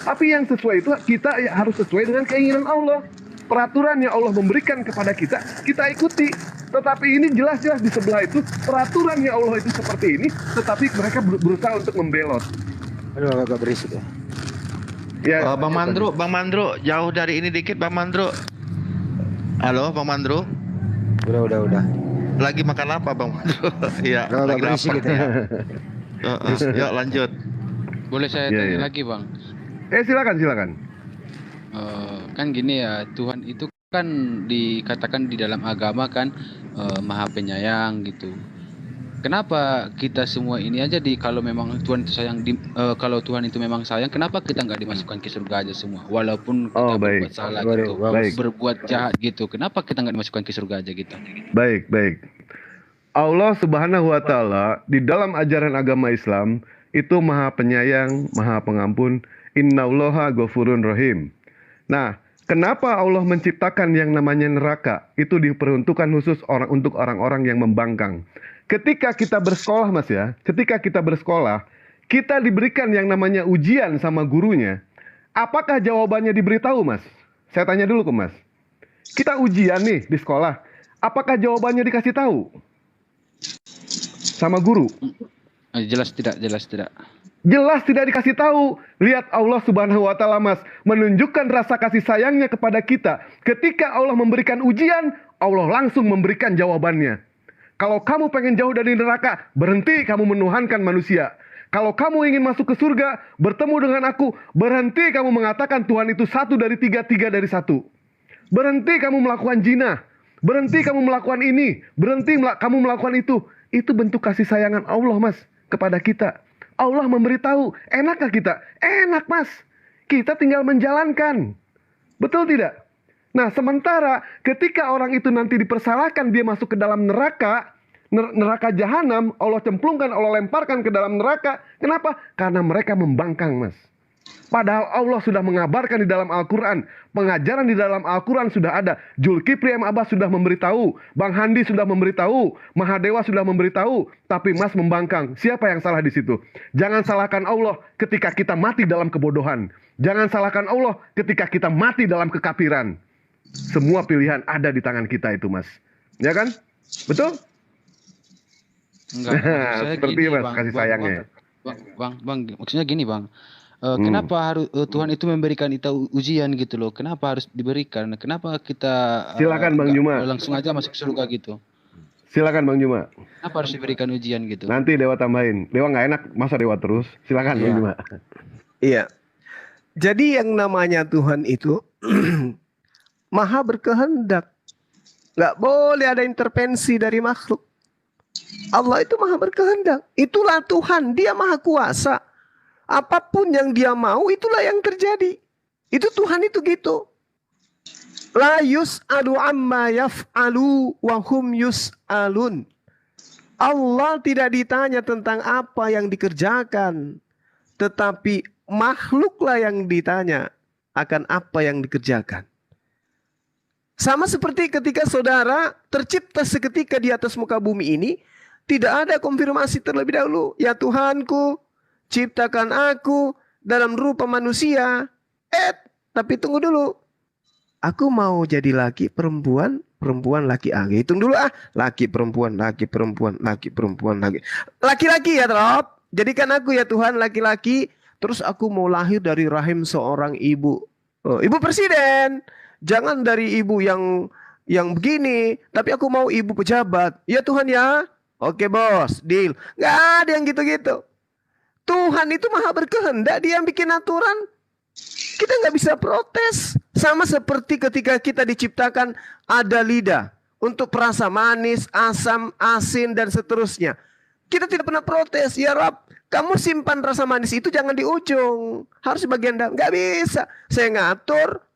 Tapi yang sesuai itu kita harus sesuai dengan keinginan Allah. Peraturan yang Allah memberikan kepada kita, kita ikuti. Tetapi ini jelas-jelas di sebelah itu, peraturan yang Allah itu seperti ini, tetapi mereka berusaha untuk membelot. Aduh, agak berisik ya. Ya, Bang Mandro, jauh dari ini dikit Bang Mandro. Halo Bang Mandro. Udah. Lagi makan apa Bang Mandro? Iya, Agak lagi berisik lapar. gitu ya. Yuk lanjut. Boleh saya Iya, tanya iya. lagi, Bang? Silakan. Kan gini ya, Tuhan itu kan dikatakan di dalam agama kan Maha Penyayang gitu. Kenapa kita semua ini aja kalau memang Tuhan itu sayang kalau Tuhan itu memang sayang, kenapa kita nggak dimasukkan ke surga aja semua? Walaupun kita Oh, berbuat baik. salah Baik, gitu, baik. berbuat jahat gitu, kenapa kita nggak dimasukkan ke surga aja gitu? Baik. Allah Subhanahu wa taala di dalam ajaran agama Islam itu Maha Penyayang, Maha Pengampun, Innallaha Ghafurun Rahim. Nah, kenapa Allah menciptakan yang namanya neraka? Itu diperuntukkan khusus untuk orang-orang yang membangkang. Ketika kita bersekolah, Mas ya, kita diberikan yang namanya ujian sama gurunya. Apakah jawabannya diberitahu, Mas? Saya tanya dulu ke Mas. Kita ujian nih di sekolah. Apakah jawabannya dikasih tahu sama guru? Jelas tidak. Jelas tidak dikasih tahu. Lihat Allah Subhanahu wa taala, Mas, menunjukkan rasa kasih sayangnya kepada kita. Ketika Allah memberikan ujian, Allah langsung memberikan jawabannya. Kalau kamu pengen jauh dari neraka, berhenti kamu menuhankan manusia. Kalau kamu ingin masuk ke surga, bertemu dengan aku, berhenti kamu mengatakan Tuhan itu satu dari tiga, tiga dari satu. Berhenti kamu melakukan zina. Berhenti kamu melakukan ini. Berhenti kamu melakukan itu. Itu bentuk kasih sayangan Allah, Mas, kepada kita. Allah memberitahu, enakkah kita? Enak, Mas. Kita tinggal menjalankan. Betul tidak? Nah, sementara ketika orang itu nanti dipersalahkan, dia masuk ke dalam neraka jahanam, Allah cemplungkan, Allah lemparkan ke dalam neraka. Kenapa? Karena mereka membangkang, Mas. Padahal Allah sudah mengabarkan di dalam Al-Quran. Pengajaran di dalam Al-Quran sudah ada. Zulkifli M. Abbas sudah memberitahu. Bang Handi sudah memberitahu. Mahadewa sudah memberitahu. Tapi Mas membangkang. Siapa yang salah di situ? Jangan salahkan Allah ketika kita mati dalam kebodohan. Jangan salahkan Allah ketika kita mati dalam kekafiran. Semua pilihan ada di tangan kita itu, Mas. Ya kan? Betul? Enggak, maksud saya Seperti gini, Mas, kasih sayangnya. Bang, maksudnya gini, Bang. Kenapa harus Tuhan itu memberikan kita ujian gitu loh? Kenapa harus diberikan? Kenapa kita Silakan, Bang nggak Juma. langsung aja masuk surga gitu? Silakan Bang Juma. Kenapa harus diberikan ujian gitu? Nanti Dewa tambahin. Dewa nggak enak, masa Dewa terus? Silakan Bang Iya. Juma. Iya. Jadi yang namanya Tuhan itu maha berkehendak. Nggak boleh ada intervensi dari makhluk. Allah itu maha berkehendak. Itulah Tuhan. Dia maha kuasa. Apapun yang dia mau, itulah yang terjadi. Itu Tuhan itu gitu. La yus'alu amma yaf'alu wa hum yus'alun. Allah tidak ditanya tentang apa yang dikerjakan. Tetapi makhluklah yang ditanya akan apa yang dikerjakan. Sama seperti ketika saudara tercipta seketika di atas muka bumi ini, tidak ada konfirmasi terlebih dahulu. Ya Tuhanku, ciptakan aku dalam rupa manusia. Tapi tunggu dulu. Aku mau jadi laki, perempuan, perempuan, laki. Hitung dulu laki, perempuan, laki, perempuan, laki, perempuan, laki. Laki-laki ya, Rob. Jadikan aku ya Tuhan laki-laki. Terus aku mau lahir dari rahim seorang ibu. Ibu presiden. Jangan dari ibu yang begini. Tapi aku mau ibu pejabat. Ya Tuhan ya. Oke bos, deal. Gak ada yang gitu-gitu. Tuhan itu maha berkehendak. Dia yang bikin aturan. Kita nggak bisa protes. Sama seperti ketika kita diciptakan ada lidah. Untuk perasa manis, asam, asin, dan seterusnya. Kita tidak pernah protes. Ya Rob, kamu simpan rasa manis itu jangan di ujung. Harus di bagian dalam. Nggak bisa. Saya ngatur.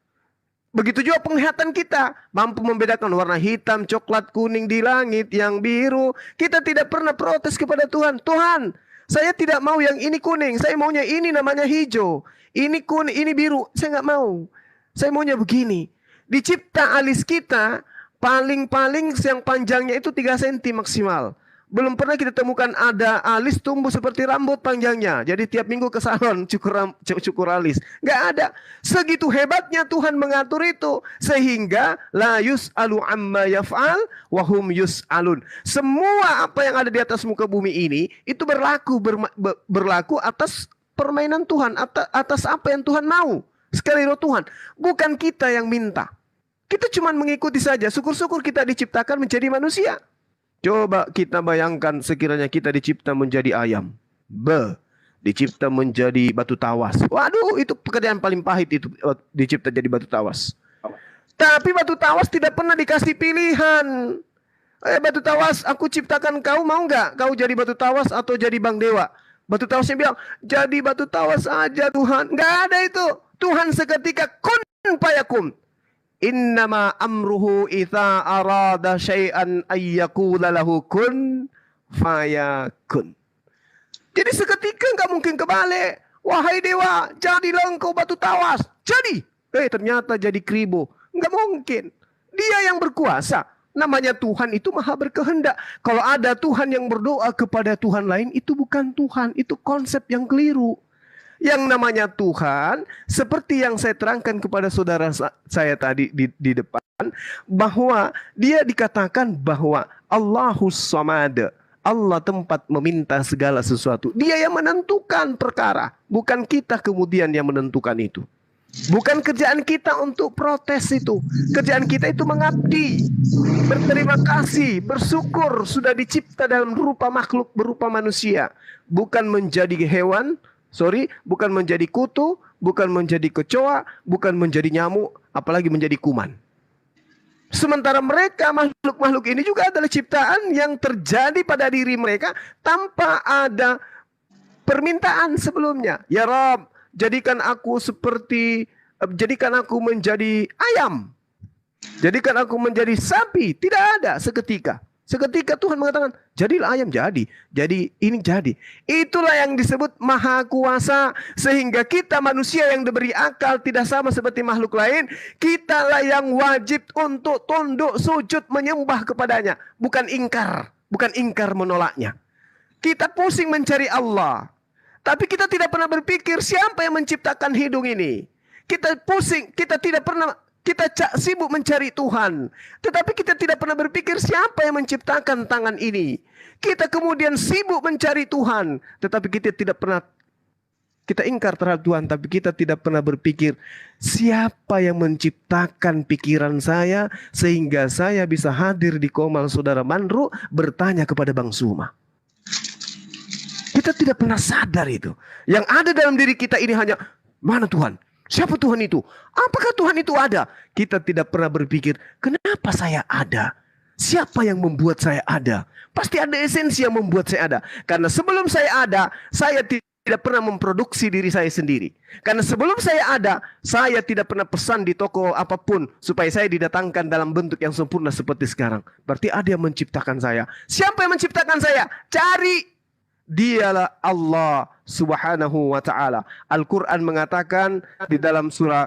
Begitu juga penglihatan kita. Mampu membedakan warna hitam, coklat, kuning di langit, yang biru. Kita tidak pernah protes kepada Tuhan. Tuhan, saya tidak mau yang ini kuning. Saya maunya ini namanya hijau. Ini kuning, ini biru. Saya nggak mau. Saya maunya begini. Dicipta alis kita, paling-paling yang panjangnya itu 3 cm maksimal. Belum pernah kita temukan ada alis tumbuh seperti rambut panjangnya. Jadi tiap minggu ke salon cukur alis. Nggak ada. Segitu hebatnya Tuhan mengatur itu. Sehingga la yus'alu amma yaf'al wa hum yus'alun. Semua apa yang ada di atas muka bumi ini itu berlaku atas permainan Tuhan. Atas apa yang Tuhan mau. Sekali lagi Tuhan. Bukan kita yang minta. Kita cuma mengikuti saja. Syukur-syukur kita diciptakan menjadi manusia. Coba kita bayangkan sekiranya kita dicipta menjadi ayam. Dicipta menjadi batu tawas. Waduh, itu pekerjaan paling pahit itu, dicipta jadi batu tawas. Tapi batu tawas tidak pernah dikasih pilihan. Batu tawas, aku ciptakan kau, mau nggak kau jadi batu tawas atau jadi bang dewa? Batu tawasnya bilang, jadi batu tawas aja Tuhan. Nggak ada itu. Tuhan seketika kun fayakun. Innama amruhu idza arada syai'an ayyakula lahu kun fayakun. Jadi seketika nggak mungkin kebalik. Wahai dewa, jadilah engkau batu tawas. Jadi. Ternyata jadi kribo. Nggak mungkin. Dia yang berkuasa. Namanya Tuhan itu maha berkehendak. Kalau ada Tuhan yang berdoa kepada Tuhan lain, itu bukan Tuhan. Itu konsep yang keliru. Yang namanya Tuhan, seperti yang saya terangkan kepada saudara saya tadi di depan, bahwa dia dikatakan bahwa Allahus Samad. Allah tempat meminta segala sesuatu. Dia yang menentukan perkara. Bukan kita kemudian yang menentukan itu. Bukan kerjaan kita untuk protes itu. Kerjaan kita itu mengabdi. Berterima kasih, bersyukur sudah dicipta dalam rupa makhluk berupa manusia. Bukan menjadi hewan, bukan menjadi kutu, bukan menjadi kecoa, bukan menjadi nyamuk, apalagi menjadi kuman. Sementara mereka, makhluk-makhluk ini juga adalah ciptaan yang terjadi pada diri mereka tanpa ada permintaan sebelumnya. Ya Rabb, jadikan aku menjadi ayam. Jadikan aku menjadi sapi. Tidak ada seketika. Seketika Tuhan mengatakan, jadilah ayam, jadi ini jadi. Itulah yang disebut maha kuasa. Sehingga kita manusia yang diberi akal tidak sama seperti makhluk lain. Kitalah yang wajib untuk tunduk, sujud, menyembah kepadanya. Bukan ingkar menolaknya. Kita pusing mencari Allah. Tapi kita tidak pernah berpikir siapa yang menciptakan hidung ini. Kita pusing, kita sibuk mencari Tuhan. Tetapi kita tidak pernah berpikir siapa yang menciptakan tangan ini. Kita kemudian sibuk mencari Tuhan. Tetapi kita ingkar terhadap Tuhan. Tapi kita tidak pernah berpikir siapa yang menciptakan pikiran saya. Sehingga saya bisa hadir di Komal Saudara Mandru bertanya kepada Bang Suma. Kita tidak pernah sadar itu. Yang ada dalam diri kita ini hanya, mana Tuhan? Siapa Tuhan itu? Apakah Tuhan itu ada? Kita tidak pernah berpikir, kenapa saya ada? Siapa yang membuat saya ada? Pasti ada esensi yang membuat saya ada. Karena sebelum saya ada, saya tidak pernah memproduksi diri saya sendiri. Karena sebelum saya ada, saya tidak pernah pesan di toko apapun supaya saya didatangkan dalam bentuk yang sempurna seperti sekarang. Berarti ada yang menciptakan saya. Siapa yang menciptakan saya? Cari. Dialah Allah Subhanahu wa ta'ala. Al-Quran mengatakan di dalam surah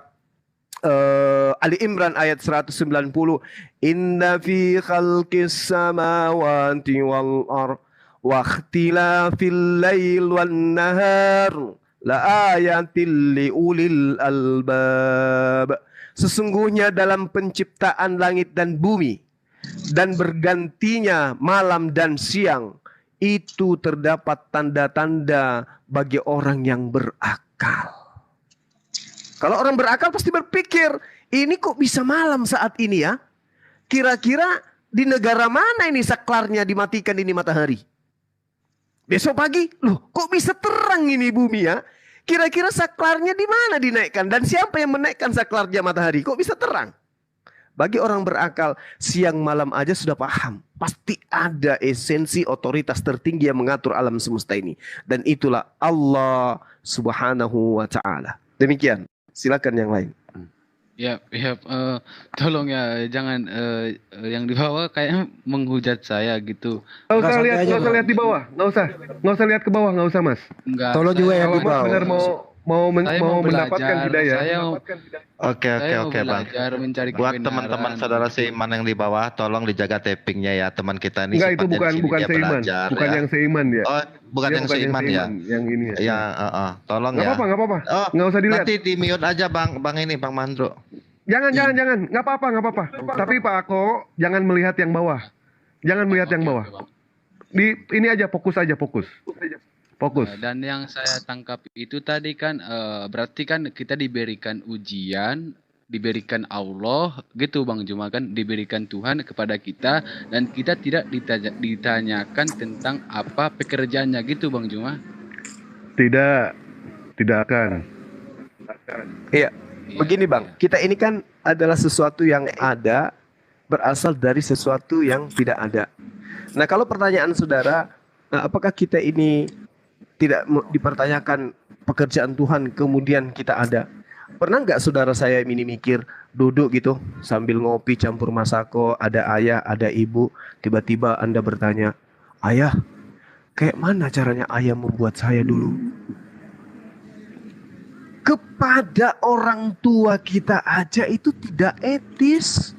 Ali Imran ayat 190, Inna fi khalqis samawati wal ardh wa ikhtilafil lail wan nahar la ayatil li ulil albab. Sesungguhnya dalam penciptaan langit dan bumi dan bergantinya malam dan siang, itu terdapat tanda-tanda bagi orang yang berakal. Kalau orang berakal pasti berpikir, ini kok bisa malam saat ini ya? Kira-kira di negara mana ini saklarnya dimatikan ini matahari? Besok pagi, loh kok bisa terang ini bumi ya? Kira-kira saklarnya di mana dinaikkan? Dan siapa yang menaikkan saklarnya matahari? Kok bisa terang? Bagi orang berakal, siang malam aja sudah paham. Pasti ada esensi otoritas tertinggi yang mengatur alam semesta ini. Dan itulah Allah Subhanahu wa ta'ala. Demikian. Silakan yang lain. Ya, tolong ya, jangan yang di bawah kayaknya menghujat saya gitu. Nggak usah lihat di bawah. Nggak usah lihat ke bawah, nggak usah Mas. Enggak. Tolong juga yang Kalau di Mas bawah. benar mau mendapatkan belajar. hidayah. Oke Bang. Belajar mencari Buat kebenaran. teman-teman saudara seiman yang di bawah, tolong dijaga tappingnya ya. Teman kita ini Enggak, itu sifatnya di sini bukan dia seiman. belajar, Bukan ya. yang seiman dia. Oh, bukan Dia yang seiman ya. Yang ini ya. Ya, tolong Nggak ya. apa-apa. Oh, Nggak usah dilihat. nanti di mute aja Bang Mandro. Jangan. Nggak apa-apa. Tapi Pak Ako, jangan melihat yang bawah. Jangan melihat yang bawah. Di ini aja, fokus. Fokus. Dan yang saya tangkap itu tadi kan berarti kan kita diberikan ujian, diberikan Allah gitu Bang Juma kan, diberikan Tuhan kepada kita dan kita tidak ditanyakan tentang apa pekerjaannya gitu Bang Juma. Tidak akan. Iya. Begini Bang, kita ini kan adalah sesuatu yang ada berasal dari sesuatu yang tidak ada. Nah, kalau pertanyaan saudara, apakah kita ini tidak dipertanyakan pekerjaan Tuhan kemudian kita ada? Pernah nggak saudara saya ini mikir, duduk gitu sambil ngopi campur masako, ada ayah, ada ibu, tiba-tiba Anda bertanya, ayah, kayak mana caranya ayah membuat saya dulu? Kepada orang tua kita aja itu tidak etis.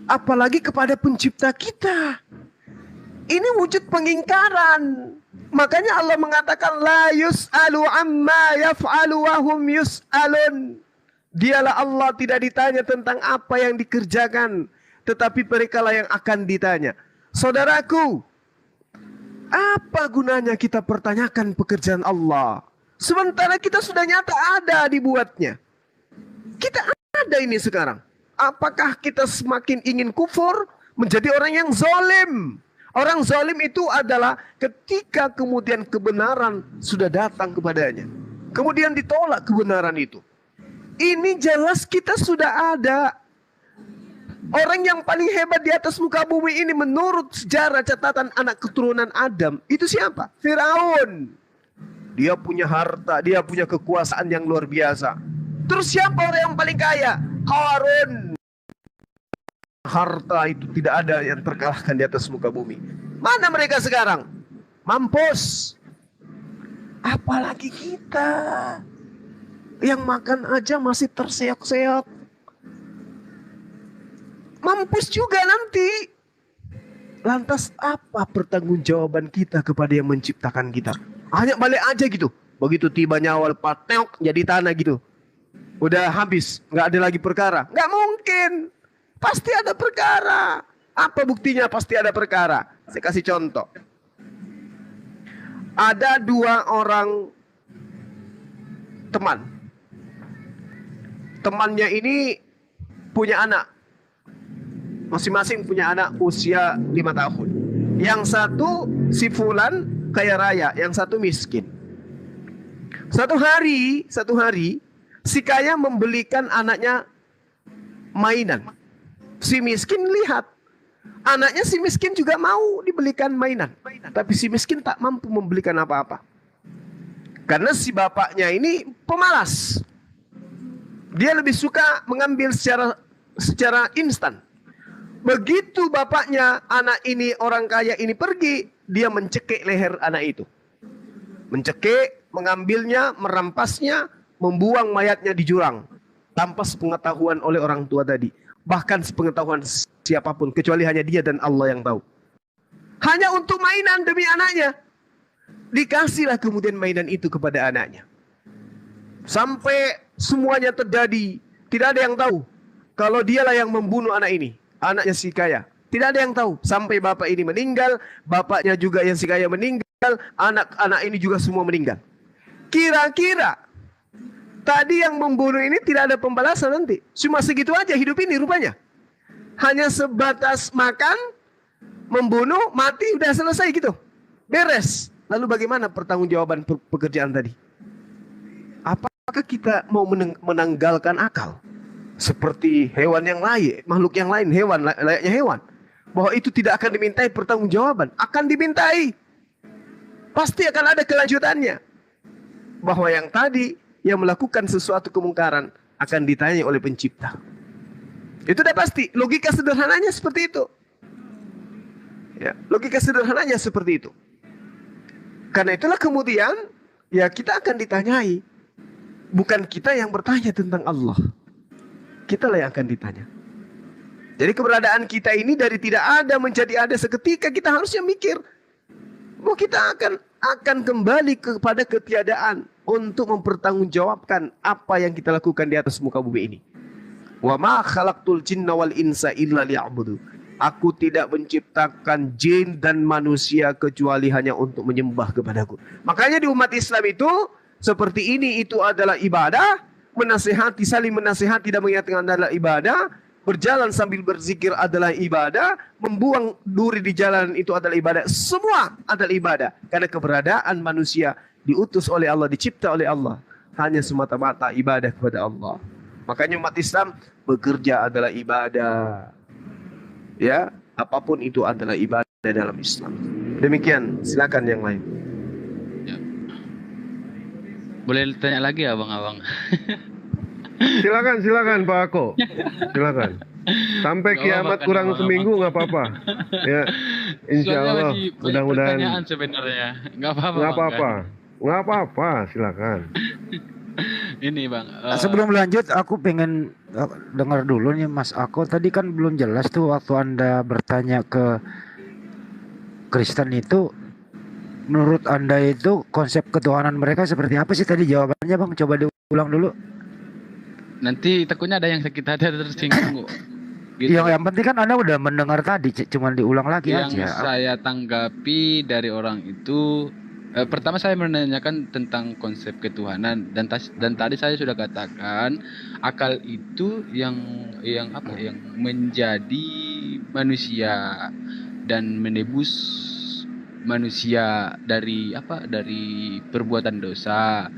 Apalagi kepada pencipta kita. Ini wujud pengingkaran. Makanya Allah mengatakan la yus'alu amma yaf'alu wa hum yus'alun. Dialah Allah, tidak ditanya tentang apa yang dikerjakan, tetapi mereka lah yang akan ditanya. Saudaraku, apa gunanya kita pertanyakan pekerjaan Allah? Sementara kita sudah nyata ada dibuatnya. Kita ada ini sekarang. Apakah kita semakin ingin kufur, menjadi orang yang zalim? Orang zalim itu adalah ketika kemudian kebenaran sudah datang kepadanya, kemudian ditolak kebenaran itu. Ini jelas kita sudah ada. Orang yang paling hebat di atas muka bumi ini menurut sejarah catatan anak keturunan Adam itu siapa? Firaun. Dia punya harta, dia punya kekuasaan yang luar biasa. Terus siapa orang yang paling kaya? Qarun. Harta itu tidak ada yang terkalahkan di atas muka bumi. Mana mereka sekarang? Mampus. Apalagi kita yang makan aja masih terseok-seok. Mampus juga nanti. Lantas apa pertanggungjawaban kita kepada yang menciptakan kita? Hanya balik aja gitu. Begitu tiba nyawa pateok jadi tanah gitu. Udah habis, nggak ada lagi perkara. Nggak mungkin. Pasti ada perkara. Apa buktinya pasti ada perkara? Saya kasih contoh. Ada dua orang teman. Temannya ini punya anak. Masing-masing punya anak usia 5 tahun. Yang satu si Fulan kaya raya, yang satu miskin. Satu hari si kaya membelikan anaknya mainan. Si miskin lihat, anaknya si miskin juga mau dibelikan mainan. Tapi si miskin tak mampu membelikan apa-apa. Karena si bapaknya ini pemalas. Dia lebih suka mengambil secara instan. Begitu bapaknya anak ini, orang kaya ini pergi, dia mencekik leher anak itu. Mencekik, mengambilnya, merampasnya, membuang mayatnya di jurang. Tanpa sepengetahuan oleh orang tua tadi. Bahkan sepengetahuan siapapun, kecuali hanya dia dan Allah yang tahu. Hanya untuk mainan demi anaknya. Dikasihlah kemudian mainan itu kepada anaknya. Sampai semuanya terjadi. Tidak ada yang tahu kalau dialah yang membunuh anak ini. Anaknya si kaya. Tidak ada yang tahu. Sampai bapak ini meninggal. Bapaknya juga yang si kaya meninggal. Anak-anak ini juga semua meninggal. Kira-kira tadi yang membunuh ini tidak ada pembalasan nanti. Cuma segitu aja hidup ini rupanya. Hanya sebatas makan, membunuh, mati, udah selesai gitu. Beres. Lalu bagaimana pertanggungjawaban pekerjaan tadi? Apakah kita mau menanggalkan akal? Seperti hewan yang lain, makhluk yang lain, hewan layaknya hewan. Bahwa itu tidak akan dimintai pertanggungjawaban. Akan dimintai. Pasti akan ada kelanjutannya. Bahwa yang tadi, yang melakukan sesuatu kemungkaran, akan ditanya oleh pencipta. Itu udah pasti. Logika sederhananya seperti itu. Ya, logika sederhananya seperti itu. Karena itulah kemudian, ya kita akan ditanyai. Bukan kita yang bertanya tentang Allah. Kitalah yang akan ditanya. Jadi keberadaan kita ini dari tidak ada menjadi ada seketika, kita harusnya mikir bahwa kita akan kembali kepada ketiadaan untuk mempertanggungjawabkan apa yang kita lakukan di atas muka bumi ini. Wa ma khalaqtul jinna wal insa illa liya'budu. Aku tidak menciptakan jin dan manusia kecuali hanya untuk menyembah kepadaku. Makanya di umat Islam itu seperti ini itu adalah ibadah. Menasihati, saling menasihati dan mengingatkan adalah ibadah. Berjalan sambil berzikir adalah ibadah. Membuang duri di jalan itu adalah ibadah. Semua adalah ibadah. Karena keberadaan manusia diutus oleh Allah, dicipta oleh Allah, hanya semata-mata ibadah kepada Allah. Makanya umat Islam bekerja adalah ibadah. Ya, apapun itu adalah ibadah dalam Islam. Demikian, silakan yang lain. Ya. Boleh tanya lagi abang-abang? Silakan Pak Ako. Silakan. Sampai Nggak kiamat apa-apa, kurang kan, seminggu nggak apa-apa. Ya, insya Soalnya Allah. masih banyak Mudah-mudahan pertanyaan sebenarnya. Nggak apa-apa. nggak Bang, apa-apa. kan? Nggak apa-apa. Silakan. Ini bang. Sebelum lanjut, aku pengen dengar dulu nih Mas Ako. Tadi kan belum jelas tuh waktu Anda bertanya ke Kristen itu, menurut Anda itu konsep ketuhanan mereka seperti apa sih tadi jawabannya Bang? Coba diulang dulu. Nanti takutnya ada yang sakit hati atau tersinggung. Gitu. Yang penting kan Anda udah mendengar tadi, cuma diulang lagi Yang aja. saya tanggapi dari orang itu, pertama saya menanyakan tentang konsep ketuhanan dan tadi saya sudah katakan akal itu yang apa? Yang menjadi manusia dan menebus manusia dari apa? Dari perbuatan dosa.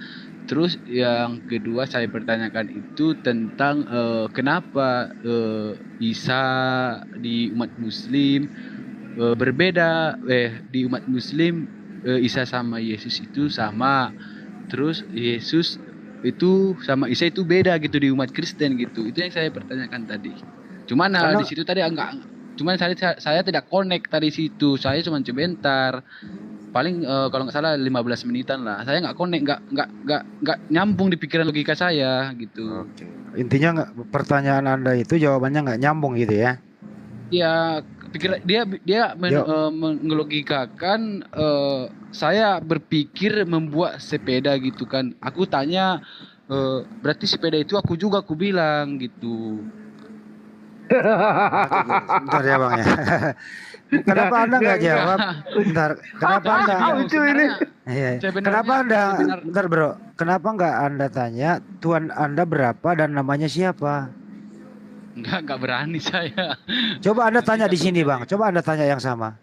Terus yang kedua saya pertanyakan itu tentang kenapa Isa di umat Muslim berbeda. Di umat Muslim Isa sama Yesus itu sama. Terus Yesus itu sama Isa itu beda gitu di umat Kristen gitu. Itu yang saya pertanyakan tadi. Cuman di situ tadi cuman saya tidak connect tadi situ. Saya cuma sebentar. Paling kalau nggak salah 15 menitan lah. Saya nggak connect, nggak nyambung di pikiran logika saya gitu. Intinya pertanyaan Anda itu jawabannya nggak nyambung gitu ya? Ya pikir dia mengelogikakan saya berpikir membuat sepeda gitu kan. Aku tanya berarti sepeda itu aku juga aku bilang gitu. Bentar ya Bang ya. Kenapa Anda nggak jawab? Bentar, kenapa Anda? Lucu ini. Iya. Kenapa Anda? Bentar bro, kenapa nggak Anda tanya Tuhan Anda berapa dan namanya siapa? Nggak berani saya. Coba Anda tanya di sini Bang. Coba Anda tanya yang sama.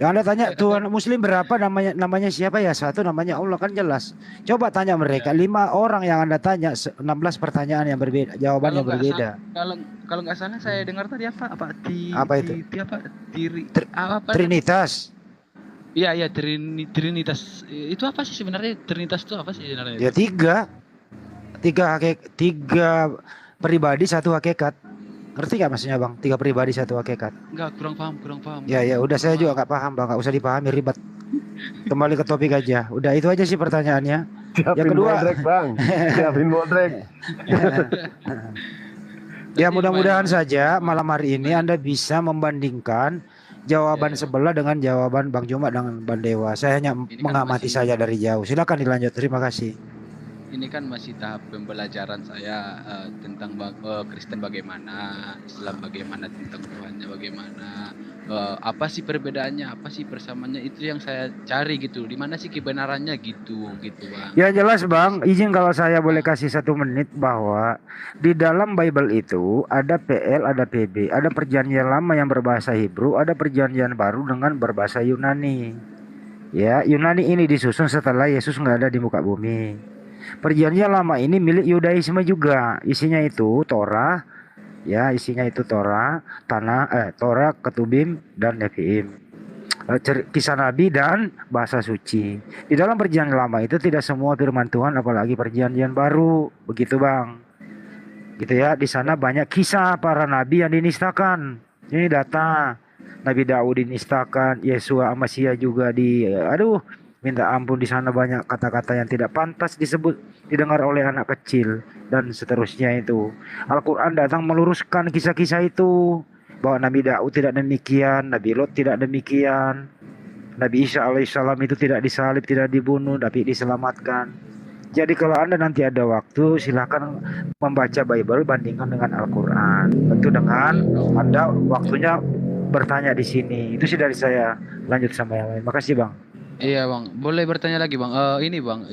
Yang Anda tanya Tuhan Muslim berapa, namanya siapa? Ya satu, namanya Allah, kan jelas. Coba tanya mereka 5 orang yang Anda tanya 16 pertanyaan yang berbeda, jawabannya berbeda. Kalau nggak salah saya dengar tadi apa Apa itu? Trinitas. Iya Trinitas. Itu apa sih sebenarnya? Trinitas itu apa sih sebenarnya? Ya tiga pribadi satu hakikat. Ngerti gak maksudnya Bang? 3 pribadi satu hakikat. Enggak, kurang paham. Ya udah, saya juga nggak paham Bang, nggak usah dipahami, ribet. Kembali ke topik aja. Udah itu aja sih pertanyaannya. Yang kedua, modrek, Bang. Siapin modrek. Ya mudah-mudahan saja malam hari ini Anda bisa membandingkan jawaban sebelah dengan jawaban Bang Juma dengan Bang Dewa. Saya hanya mengamati saja dari jauh. Silakan dilanjut. Terima kasih. Ini kan masih tahap pembelajaran saya tentang Kristen bagaimana, Islam bagaimana, tentang Tuhannya bagaimana, apa sih perbedaannya, apa sih persamaannya, itu yang saya cari gitu. Di mana sih kebenarannya gitu Bang. Ya jelas Bang, izin kalau saya boleh kasih 1 menit, bahwa di dalam Bible itu ada PL, ada PB, ada perjanjian lama yang berbahasa Hebrew, ada perjanjian baru dengan berbahasa Yunani. Ya, Yunani ini disusun setelah Yesus nggak ada di muka bumi. Perjanjian lama ini milik Yudaisme juga. Isinya itu Torah, ya, isinya itu Torah, Torah, Ketubim dan Neviim. Kisah Nabi dan bahasa suci. Di dalam perjanjian lama itu tidak semua firman Tuhan, apalagi perjanjian baru. Begitu Bang. Gitu ya, di sana banyak kisah para nabi yang dinistakan. Ini data. Nabi Daud dinistakan, Yesua Amasya juga minta ampun, di sana banyak kata-kata yang tidak pantas disebut, didengar oleh anak kecil dan seterusnya itu. Al-Quran datang meluruskan kisah-kisah itu, bahwa Nabi Daud tidak demikian, Nabi Lot tidak demikian, Nabi Isa alaihissalam itu tidak disalib, tidak dibunuh, tapi diselamatkan. Jadi kalau Anda nanti ada waktu, silakan membaca Bible, bandingkan dengan Al-Quran. Tentu dengan Anda waktunya bertanya di sini. Itu sih dari saya. Lanjut sama yang lain. Makasih Bang. Iya Bang, boleh bertanya lagi Bang. Ini Bang,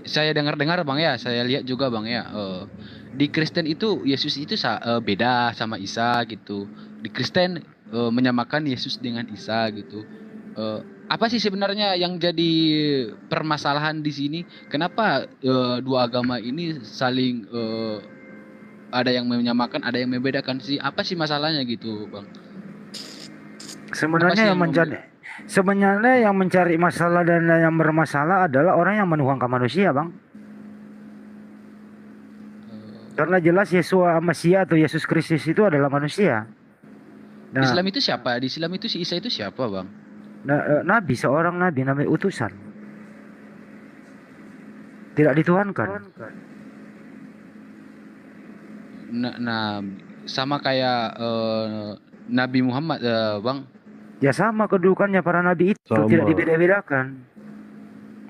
saya dengar Bang ya, saya lihat juga Bang ya. Di Kristen itu Yesus itu beda sama Isa gitu. Di Kristen menyamakan Yesus dengan Isa gitu. Apa sih sebenarnya yang jadi permasalahan di sini? Kenapa dua agama ini saling ada yang menyamakan, ada yang membedakan sih? Apa sih masalahnya gitu, Bang? Apa sih Sebenarnya yang mencari masalah dan yang bermasalah adalah orang yang menuhankan manusia, Bang. Karena jelas Yesua Mesia atau Yesus Kristus itu adalah manusia. Nah, Islam itu siapa? Di Islam itu si Isa itu siapa, Bang? nabi, seorang nabi utusan. Tidak dituhankan. Nah, sama kayak Nabi Muhammad, Bang. Ya sama kedudukannya para nabi itu, Sama. tidak dibeda-bedakan.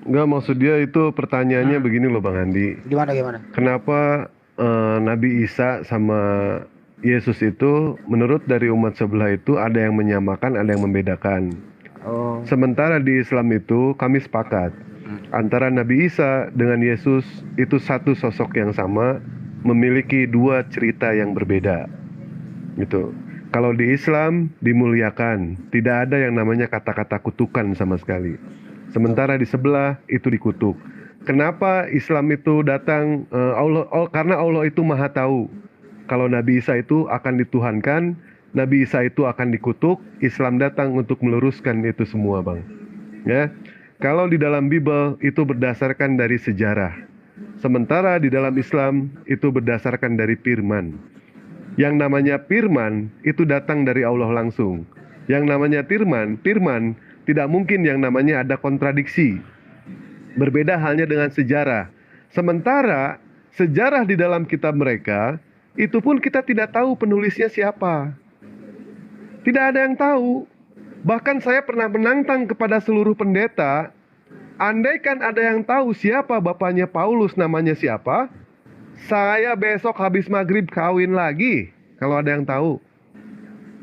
Enggak, maksud dia itu pertanyaannya begini loh Bang Andi. Gimana? Kenapa Nabi Isa sama Yesus itu menurut dari umat sebelah itu ada yang menyamakan, ada yang membedakan. Oh, Sementara di Islam itu kami sepakat antara Nabi Isa dengan Yesus itu satu sosok yang sama, memiliki dua cerita yang berbeda. Gitu. Kalau di Islam dimuliakan, tidak ada yang namanya kata-kata kutukan sama sekali. Sementara di sebelah itu dikutuk. Kenapa Islam itu datang karena Allah itu Maha tahu. Kalau Nabi Isa itu akan dituhankan, Nabi Isa itu akan dikutuk, Islam datang untuk meluruskan itu semua, Bang. Ya. Kalau di dalam Bible itu berdasarkan dari sejarah. Sementara di dalam Islam itu berdasarkan dari firman. Yang namanya firman itu datang dari Allah langsung. Yang namanya firman tidak mungkin yang namanya ada kontradiksi. Berbeda halnya dengan sejarah. Sementara sejarah di dalam kitab mereka itu pun kita tidak tahu penulisnya siapa. Tidak ada yang tahu. Bahkan saya pernah menantang kepada seluruh pendeta, andaikan ada yang tahu siapa bapaknya Paulus, namanya siapa, saya besok habis maghrib kawin lagi. Kalau ada yang tahu.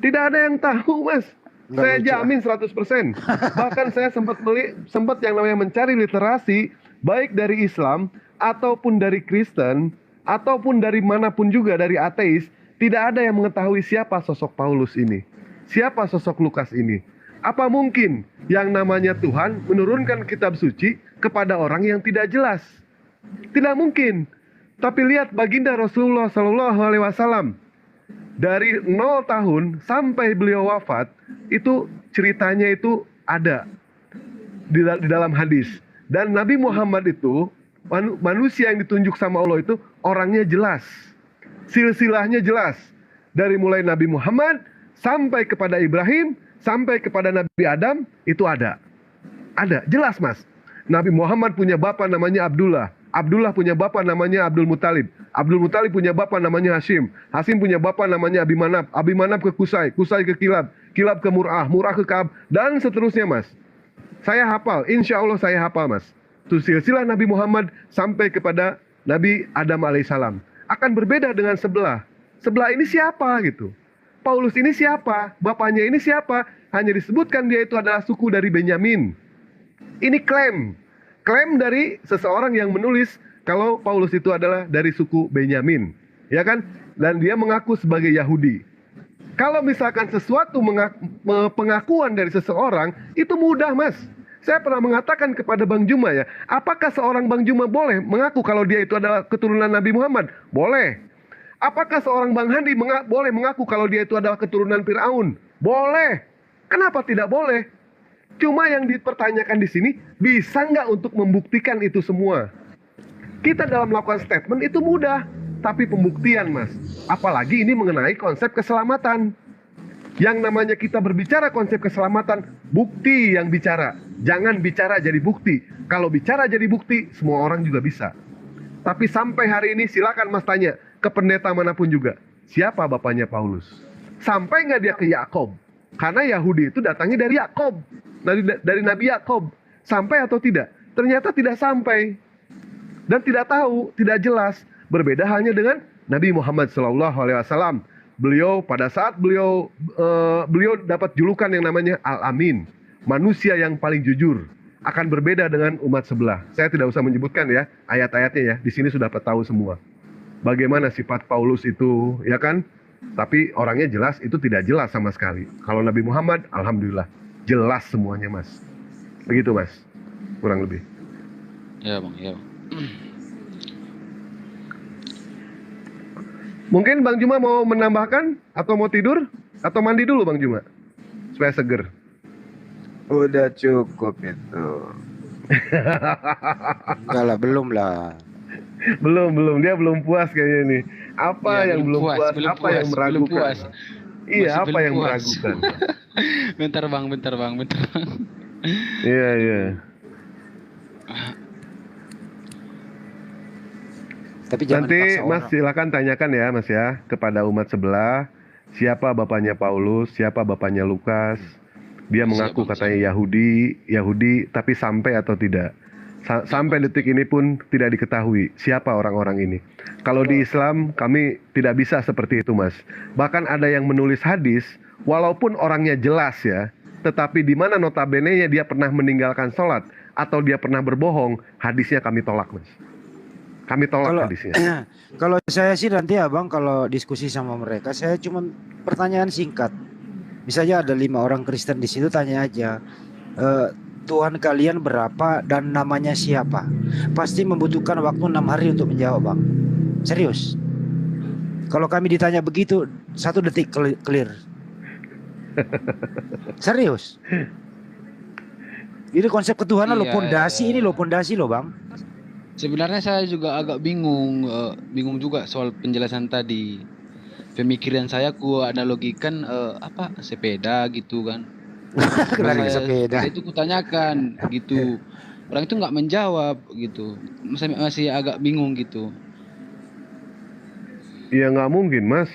Tidak ada yang tahu, Mas. Saya jamin 100%. Bahkan saya sempat yang namanya mencari literasi, baik dari Islam ataupun dari Kristen ataupun dari manapun juga, dari ateis, tidak ada yang mengetahui siapa sosok Paulus ini, siapa sosok Lukas ini. Apa mungkin yang namanya Tuhan menurunkan kitab suci kepada orang yang tidak jelas? Tidak mungkin. Tapi lihat baginda Rasulullah SAW, dari 0 tahun sampai beliau wafat, itu ceritanya itu ada di dalam hadis. Dan Nabi Muhammad itu, manusia yang ditunjuk sama Allah itu, orangnya jelas. Silsilahnya jelas. Dari mulai Nabi Muhammad, sampai kepada Ibrahim, sampai kepada Nabi Adam, itu ada. Ada, jelas Mas. Nabi Muhammad punya bapa namanya Abdullah. Abdullah punya bapa namanya Abdul Muthalib. Abdul Muthalib punya bapa namanya Hashim. Hashim punya bapa namanya Abimanap. Abimanap ke Kusai. Kusai ke Kilab. Kilab ke Mur'ah. Mur'ah ke Ka'ab. Dan seterusnya Mas. Saya hafal. Insya Allah saya hafal Mas. Itu silsilah Nabi Muhammad sampai kepada Nabi Adam alaihissalam. Akan berbeda dengan sebelah. Sebelah ini siapa gitu. Paulus ini siapa? Bapaknya ini siapa? Hanya disebutkan dia itu adalah suku dari Benyamin. Ini klaim. Klaim dari seseorang yang menulis kalau Paulus itu adalah dari suku Benyamin, ya kan? Dan dia mengaku sebagai Yahudi. Kalau misalkan sesuatu pengakuan dari seseorang, itu mudah Mas. Saya pernah mengatakan kepada Bang Juma ya, apakah seorang Bang Juma boleh mengaku kalau dia itu adalah keturunan Nabi Muhammad? Boleh. Apakah seorang Bang Handi boleh mengaku kalau dia itu adalah keturunan Fir'aun? Boleh. Kenapa tidak boleh? Cuma yang dipertanyakan di sini, bisa nggak untuk membuktikan itu semua? Kita dalam melakukan statement itu mudah, tapi pembuktian Mas. Apalagi ini mengenai konsep keselamatan. Yang namanya kita berbicara konsep keselamatan, bukti yang bicara. Jangan bicara jadi bukti. Kalau bicara jadi bukti, semua orang juga bisa. Tapi sampai hari ini silakan Mas tanya ke pendeta manapun juga, siapa bapaknya Paulus? Sampai nggak dia ke Yakob? Karena Yahudi itu datangnya dari Yakob, dari Nabi Yakob. Sampai atau tidak? Ternyata tidak sampai. Dan tidak tahu, tidak jelas. Berbeda halnya dengan Nabi Muhammad SAW. Beliau pada saat beliau dapat julukan yang namanya Al-Amin, manusia yang paling jujur. Akan berbeda dengan umat sebelah. Saya tidak usah menyebutkan ya ayat-ayatnya ya. Di sini sudah tahu semua. Bagaimana sifat Paulus itu, ya kan? Tapi orangnya jelas, itu tidak jelas sama sekali. Kalau Nabi Muhammad, alhamdulillah. jelas semuanya, Mas. Begitu, Mas. Kurang lebih. Ya bang, ya bang. Mungkin Bang Juma mau menambahkan atau mau tidur atau mandi dulu Bang Juma supaya seger. Udah cukup itu. Enggak lah, belum lah. belum dia belum puas kayaknya nih. Apa Ya, yang belum puas? belum Apa yang puas, belum meragukan? puas. Iya, Masih apa belum yang puas. meragukan? Bentar bang. Iya. Tapi jangan Nanti paksa Mas orang. silakan tanyakan ya Mas ya kepada umat sebelah, siapa bapaknya Paulus, siapa bapaknya Lukas. Dia mengaku Bang, katanya Yahudi, tapi sampai atau tidak? Sampai detik ini pun tidak diketahui siapa orang-orang ini. Kalau di Islam kami tidak bisa seperti itu, Mas. Bahkan ada yang menulis hadis, walaupun orangnya jelas ya, tetapi di mana notabene-nya dia pernah meninggalkan sholat atau dia pernah berbohong, hadisnya kami tolak, Mas. Kami tolak Kalau hadisnya. kalau saya sih nanti abang kalau diskusi sama mereka, saya cuma pertanyaan singkat. Misalnya ada 5 orang Kristen di situ, tanya aja, Tuhan kalian berapa dan namanya siapa? Pasti membutuhkan waktu 6 hari untuk menjawab bang. Serius. Kalau kami ditanya begitu, 1 detik clear. Serius. Ini konsep ketuhanan lo, Iya, pondasi ini lo, pondasi lo bang. Sebenarnya saya juga agak bingung juga soal penjelasan tadi. Pemikiran saya ku analogikan sepeda gitu kan. Lari Saya sepeda. itu kutanyakan gitu. Orang itu nggak menjawab gitu. Masih agak bingung gitu. Ya nggak mungkin, Mas.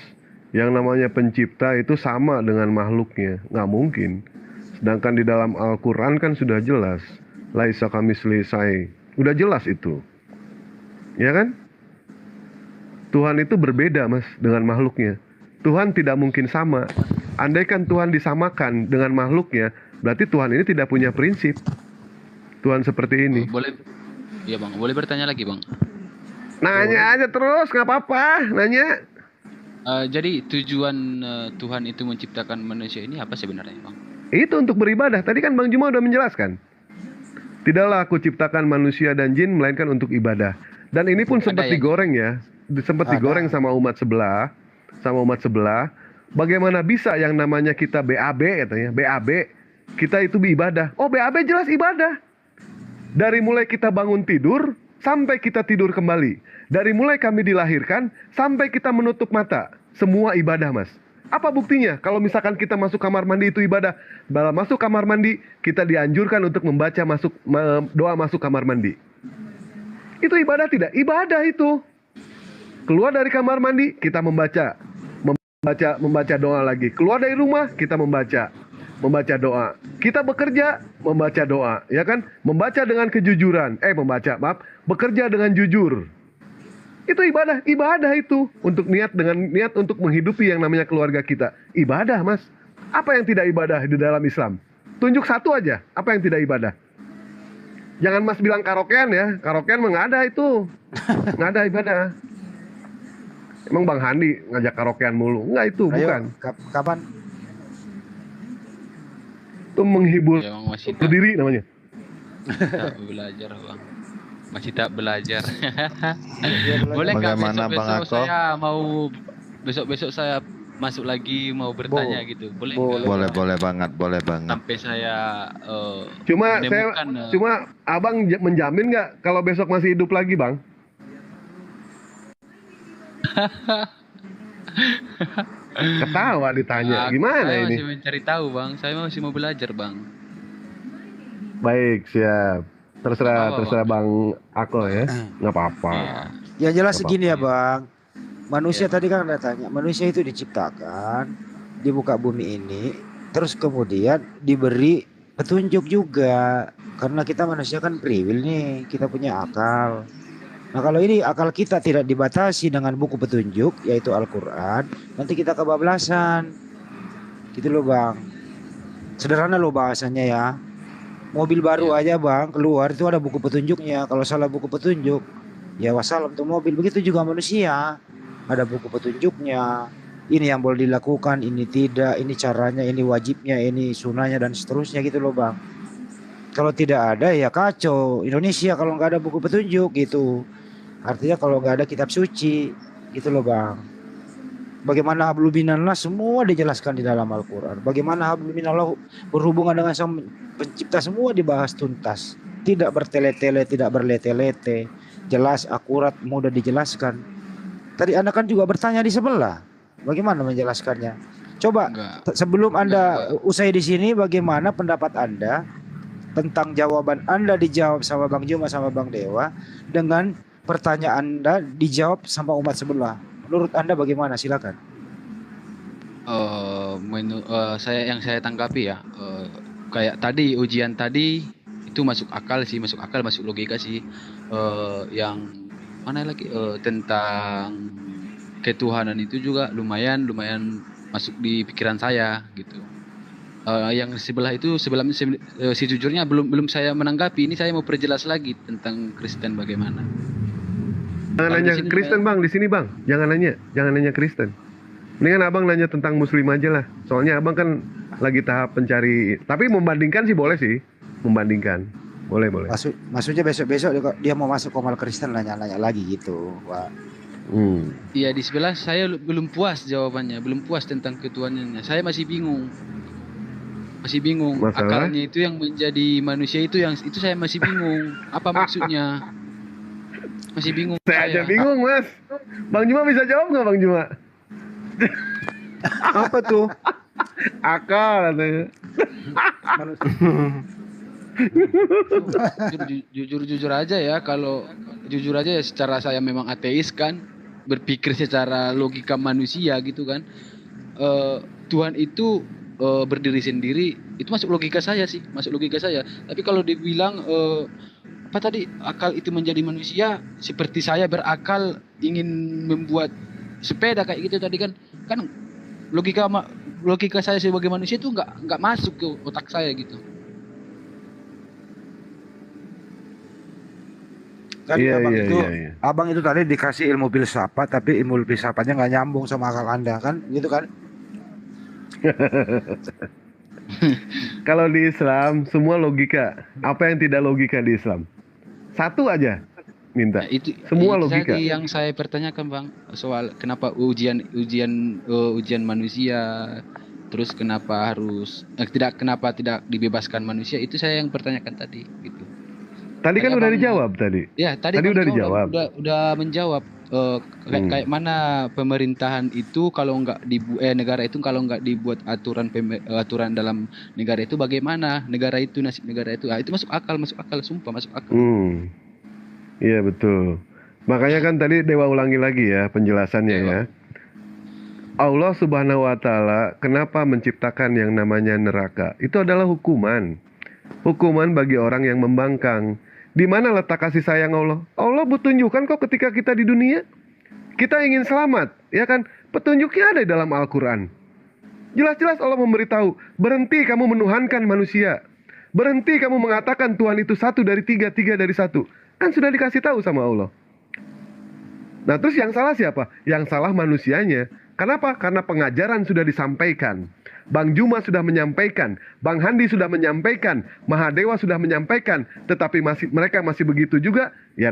Yang namanya pencipta itu sama dengan makhluknya. Nggak mungkin. Sedangkan di dalam Al-Quran kan sudah jelas. Laisa kamitslihi syai'. Udah jelas itu. Ya kan? Tuhan itu berbeda, Mas, dengan makhluknya. Tuhan tidak mungkin sama. Andaikan Tuhan disamakan dengan makhluknya, berarti Tuhan ini tidak punya prinsip. Tuhan seperti ini. Boleh, ya bang. Boleh bertanya lagi bang. Nanya aja terus, nggak apa-apa. Nanya. Jadi tujuan Tuhan itu menciptakan manusia ini apa sebenarnya bang? Itu untuk beribadah. Tadi kan Bang Juma udah menjelaskan. Tidaklah aku ciptakan manusia dan jin, melainkan untuk ibadah. Dan ini pun sempat digoreng ya. Sempat digoreng sama umat sebelah. Bagaimana bisa yang namanya kita BAB katanya, BAB, kita itu beribadah. Oh, BAB jelas ibadah. Dari mulai kita bangun tidur sampai kita tidur kembali. Dari mulai kami dilahirkan sampai kita menutup mata, semua ibadah, Mas. Apa buktinya? Kalau misalkan kita masuk kamar mandi itu ibadah. Dalam masuk kamar mandi, kita dianjurkan untuk membaca doa masuk kamar mandi. Itu ibadah tidak? Ibadah itu. Keluar dari kamar mandi, kita membaca doa lagi. Keluar dari rumah, kita membaca doa. Kita bekerja, membaca doa, ya kan? Membaca dengan kejujuran. Bekerja dengan jujur. Itu ibadah itu untuk niat untuk menghidupi yang namanya keluarga kita. Ibadah, Mas. Apa yang tidak ibadah di dalam Islam? Tunjuk satu aja, apa yang tidak ibadah? Jangan Mas bilang karaokean ya. Karaokean mah nggak ada itu. Nggak ada ibadah. Emang Bang Handi ngajak karaokean mulu? Enggak itu, Ayo, bukan. kapan? Itu menghibur Ya bang, masih tak diri namanya. belajar bang. Masih tak belajar. Boleh. Boleh nggak Bagaimana, Bang besok-besok Ako? saya mau besok-besok saya masuk lagi mau bertanya gitu. Boleh nggak? Boleh banget. Sampai saya Cuma menemukan, Abang menjamin nggak kalau besok masih hidup lagi, Bang? Ketawa ditanya. Gimana saya ini? masih mencari tahu bang. Saya masih mau belajar bang. Baik, siap. Terserah Apa-apa, terserah Bang Ako ya. Nggak apa-apa. Iya. Ya jelas Apa-apa. segini ya bang. Manusia tadi kan ada tanya, manusia itu diciptakan di muka bumi ini, terus kemudian diberi petunjuk juga. Karena kita manusia kan free will nih, kita punya akal. Nah kalau ini akal kita tidak dibatasi dengan buku petunjuk, yaitu Al-Quran, nanti kita kebablasan. Gitu loh bang. Sederhana loh bahasanya ya. Mobil baru aja bang, keluar itu ada buku petunjuknya. Kalau salah buku petunjuk, ya wassalam tuh mobil. Begitu juga manusia, ada buku petunjuknya. ini yang boleh dilakukan, ini tidak, ini caranya, ini wajibnya, ini sunahnya dan seterusnya gitu loh Bang. Kalau tidak ada ya kacau Indonesia kalau nggak ada buku petunjuk gitu. Artinya kalau nggak ada kitab suci gitu loh Bang. Bagaimana hablum minallah semua dijelaskan di dalam Al-Quran. Bagaimana hablum minallah berhubungan dengan Sang Pencipta semua dibahas tuntas. Tidak bertele-tele, tidak berlete-lete. Jelas, akurat, mudah dijelaskan. Tadi Anda kan juga bertanya di sebelah. Bagaimana menjelaskannya? Coba Enggak. sebelum Anda Enggak. usai di sini, bagaimana pendapat Anda tentang jawaban Anda dijawab sama Bang Juma sama Bang Dewa dengan pertanyaan Anda dijawab sama umat sebelah. Menurut Anda bagaimana? Silakan. Yang saya tanggapi ya, kayak tadi ujian tadi itu masuk akal sih, masuk logika sih. Yang mana lagi tentang ketuhanan itu juga lumayan masuk di pikiran saya gitu. Yang sebelah itu sejujurnya belum saya menanggapi. Ini saya mau perjelas lagi tentang Kristen bagaimana. Jangan Kalau nanya di sini Kristen bang, di sini bang. Jangan nanya Kristen. Mendingan abang nanya tentang Muslim aja lah. Soalnya abang kan lagi tahap pencari. Tapi membandingkan sih boleh sih. Membandingkan, boleh. Maksudnya besok-besok dia mau masuk komal Kristen nanya-nanya lagi gitu. Wah. Iya, di sebelah saya belum puas jawabannya, belum puas tentang ketuhanannya. Saya masih bingung. Masalah? Akalnya itu yang menjadi manusia itu saya masih bingung. Apa maksudnya? Masih bingung Saya aja bingung mas. Bang Juma bisa jawab nggak Bang Juma? Apa tuh? Akal katanya. Jujur aja ya, kalau jujur aja ya, secara saya memang ateis kan, berpikir secara logika manusia gitu kan. Tuhan itu berdiri sendiri, itu masuk logika saya sih, Tapi kalau dibilang apa tadi, akal itu menjadi manusia, seperti saya berakal ingin membuat sepeda kayak gitu tadi kan logika saya sebagai manusia itu nggak masuk ke otak saya gitu. Tadi Iya. abang itu tadi dikasih ilmu filsafat, tapi ilmu filsafatnya nggak nyambung sama akal Anda kan, gitu kan? Kalau di Islam semua logika. Apa yang tidak logika di Islam? Satu aja minta. Nah, itu Semua logika. tadi yang saya pertanyakan Bang, soal kenapa ujian manusia, terus kenapa tidak dibebaskan manusia, itu saya yang pertanyakan tadi gitu. Tadi kan Tadi udah abang- dijawab tadi. Ya, tadi Tadi Bang udah Joma dijawab. udah menjawab. Kayak mana pemerintahan itu kalau negara itu kalau nggak dibuat aturan dalam negara itu, bagaimana nasib negara itu? Itu masuk akal, sumpah masuk akal. Iya betul. Makanya kan tadi Dewa ulangi lagi ya penjelasannya Iya, ya. Allah Subhanahu wa taala kenapa menciptakan yang namanya neraka? Itu adalah hukuman. Hukuman bagi orang yang membangkang. Di mana letak kasih sayang Allah? Allah bertunjukkan kok ketika kita di dunia. Kita ingin selamat, ya kan? Petunjuknya ada di dalam Al-Quran. Jelas-jelas Allah memberitahu, berhenti kamu menuhankan manusia. Berhenti kamu mengatakan Tuhan itu satu dari tiga, tiga dari satu. Kan sudah dikasih tahu sama Allah. Nah terus yang salah siapa? Yang salah manusianya. Kenapa? Karena pengajaran sudah disampaikan. Bang Juma sudah menyampaikan, Bang Handi sudah menyampaikan, Mahadewa sudah menyampaikan, tetapi mereka masih begitu juga. Ya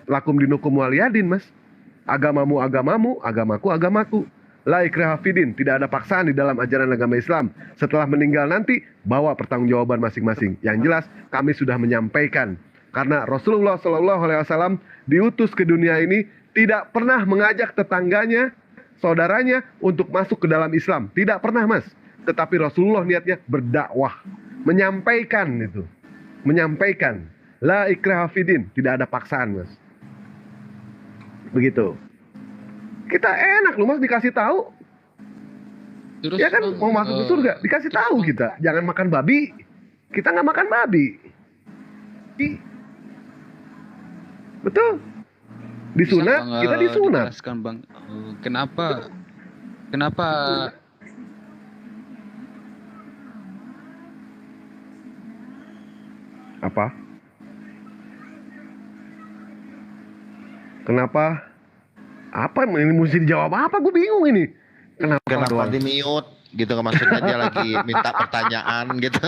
lakum dinukum waliyadin mas. Agamamu agamamu, agamaku. La ikraha fidin, tidak ada paksaan di dalam ajaran agama Islam. Setelah meninggal nanti, bawa pertanggungjawaban masing-masing. Yang jelas, kami sudah menyampaikan. Karena Rasulullah SAW diutus ke dunia ini tidak pernah mengajak tetangganya, saudaranya untuk masuk ke dalam Islam. Tidak pernah mas. Tetapi Rasulullah niatnya berdakwah, menyampaikan itu, menyampaikan. La ikraha fidin, tidak ada paksaan mas. Begitu. Kita enak loh mas dikasih tahu. Terus Ya kan Bang, mau masuk ke surga dikasih tahu kita jangan makan babi. Kita nggak makan babi. Betul. Disunat bisa, Bang, kita disunat. dijelaskan, Bang, kenapa Apa? Kenapa? Apa ini mesti dijawab apa? Gue bingung ini. Kenapa doang? di mute gitu kan, maksudnya dia lagi minta pertanyaan gitu.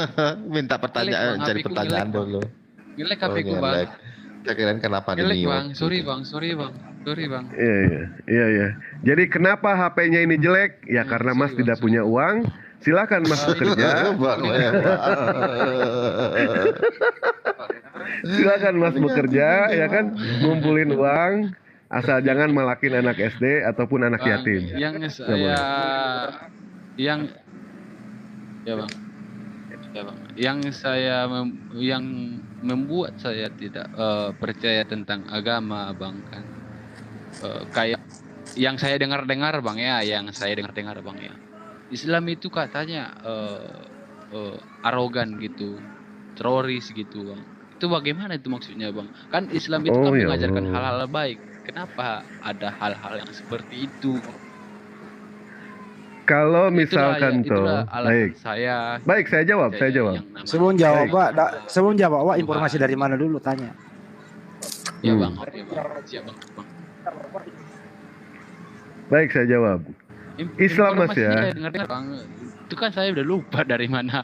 Minta pertanyaan, Bang, cari HP ku pertanyaan ngelek, Bang. dulu. Ngelek Oh, HP ku, Bang. ngelek. Saya kirain kenapa di Ngelek, mute Bang. Sorry, gitu. Bang. Sorry, Bang. Sorry, Bang. Iya. Jadi kenapa HP-nya ini jelek? Ya karena Mas sorry, Bang, tidak sorry. punya uang. Silakan Mas bekerja. Bang Leman. Silakan Mas bekerja, ya kan, ngumpulin uang. Asal jangan malakin anak SD ataupun anak Bang, yatim. yang Nggak saya boleh. yang ya Bang. Ya Bang. Yang saya yang membuat saya tidak percaya tentang agama, Bang, kan. Kayak yang saya dengar-dengar, Bang, ya, Bang, ya. Islam itu katanya arogan gitu, teroris gitu, Bang. Itu bagaimana itu maksudnya, Bang? Kan Islam itu kan Oh, ya mengajarkan Allah. hal-hal baik. Kenapa ada hal-hal yang seperti itu? Kalau Itulah misalkan itulah tuh, alasan saya baik, saya jawab. yang namanya. Sebelum jawab, Wak, informasi dari mana dulu tanya. Ya Bang, oke Bang. Siap Bang. Baik, saya jawab. Islam, Mas, Informasinya ya. saya dengar-dengar, Bang. Itu kan saya udah lupa dari mana.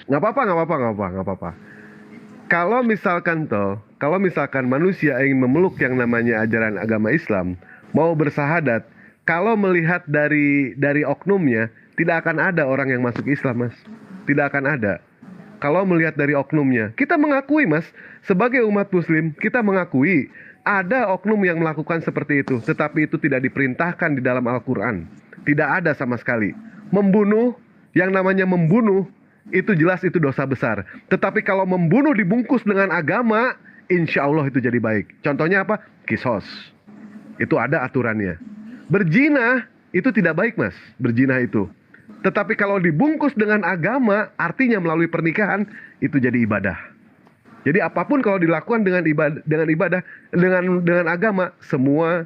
Nggak apa-apa. Kalau misalkan manusia ingin memeluk yang namanya ajaran agama Islam, mau bersahadat, kalau melihat dari oknumnya, tidak akan ada orang yang masuk Islam, Mas. Tidak akan ada. Kalau melihat dari oknumnya, kita mengakui, Mas, sebagai umat Muslim, kita mengakui ada oknum yang melakukan seperti itu, tetapi itu tidak diperintahkan di dalam Al-Quran. Tidak ada sama sekali. Membunuh, yang namanya membunuh, itu jelas itu dosa besar. Tetapi kalau membunuh dibungkus dengan agama, insya Allah itu jadi baik. Contohnya apa? Kisos. Itu ada aturannya. Berzina itu tidak baik, Mas. Berzina itu. Tetapi kalau dibungkus dengan agama, artinya melalui pernikahan, itu jadi ibadah. Jadi apapun kalau dilakukan dengan ibadah, dengan agama, semua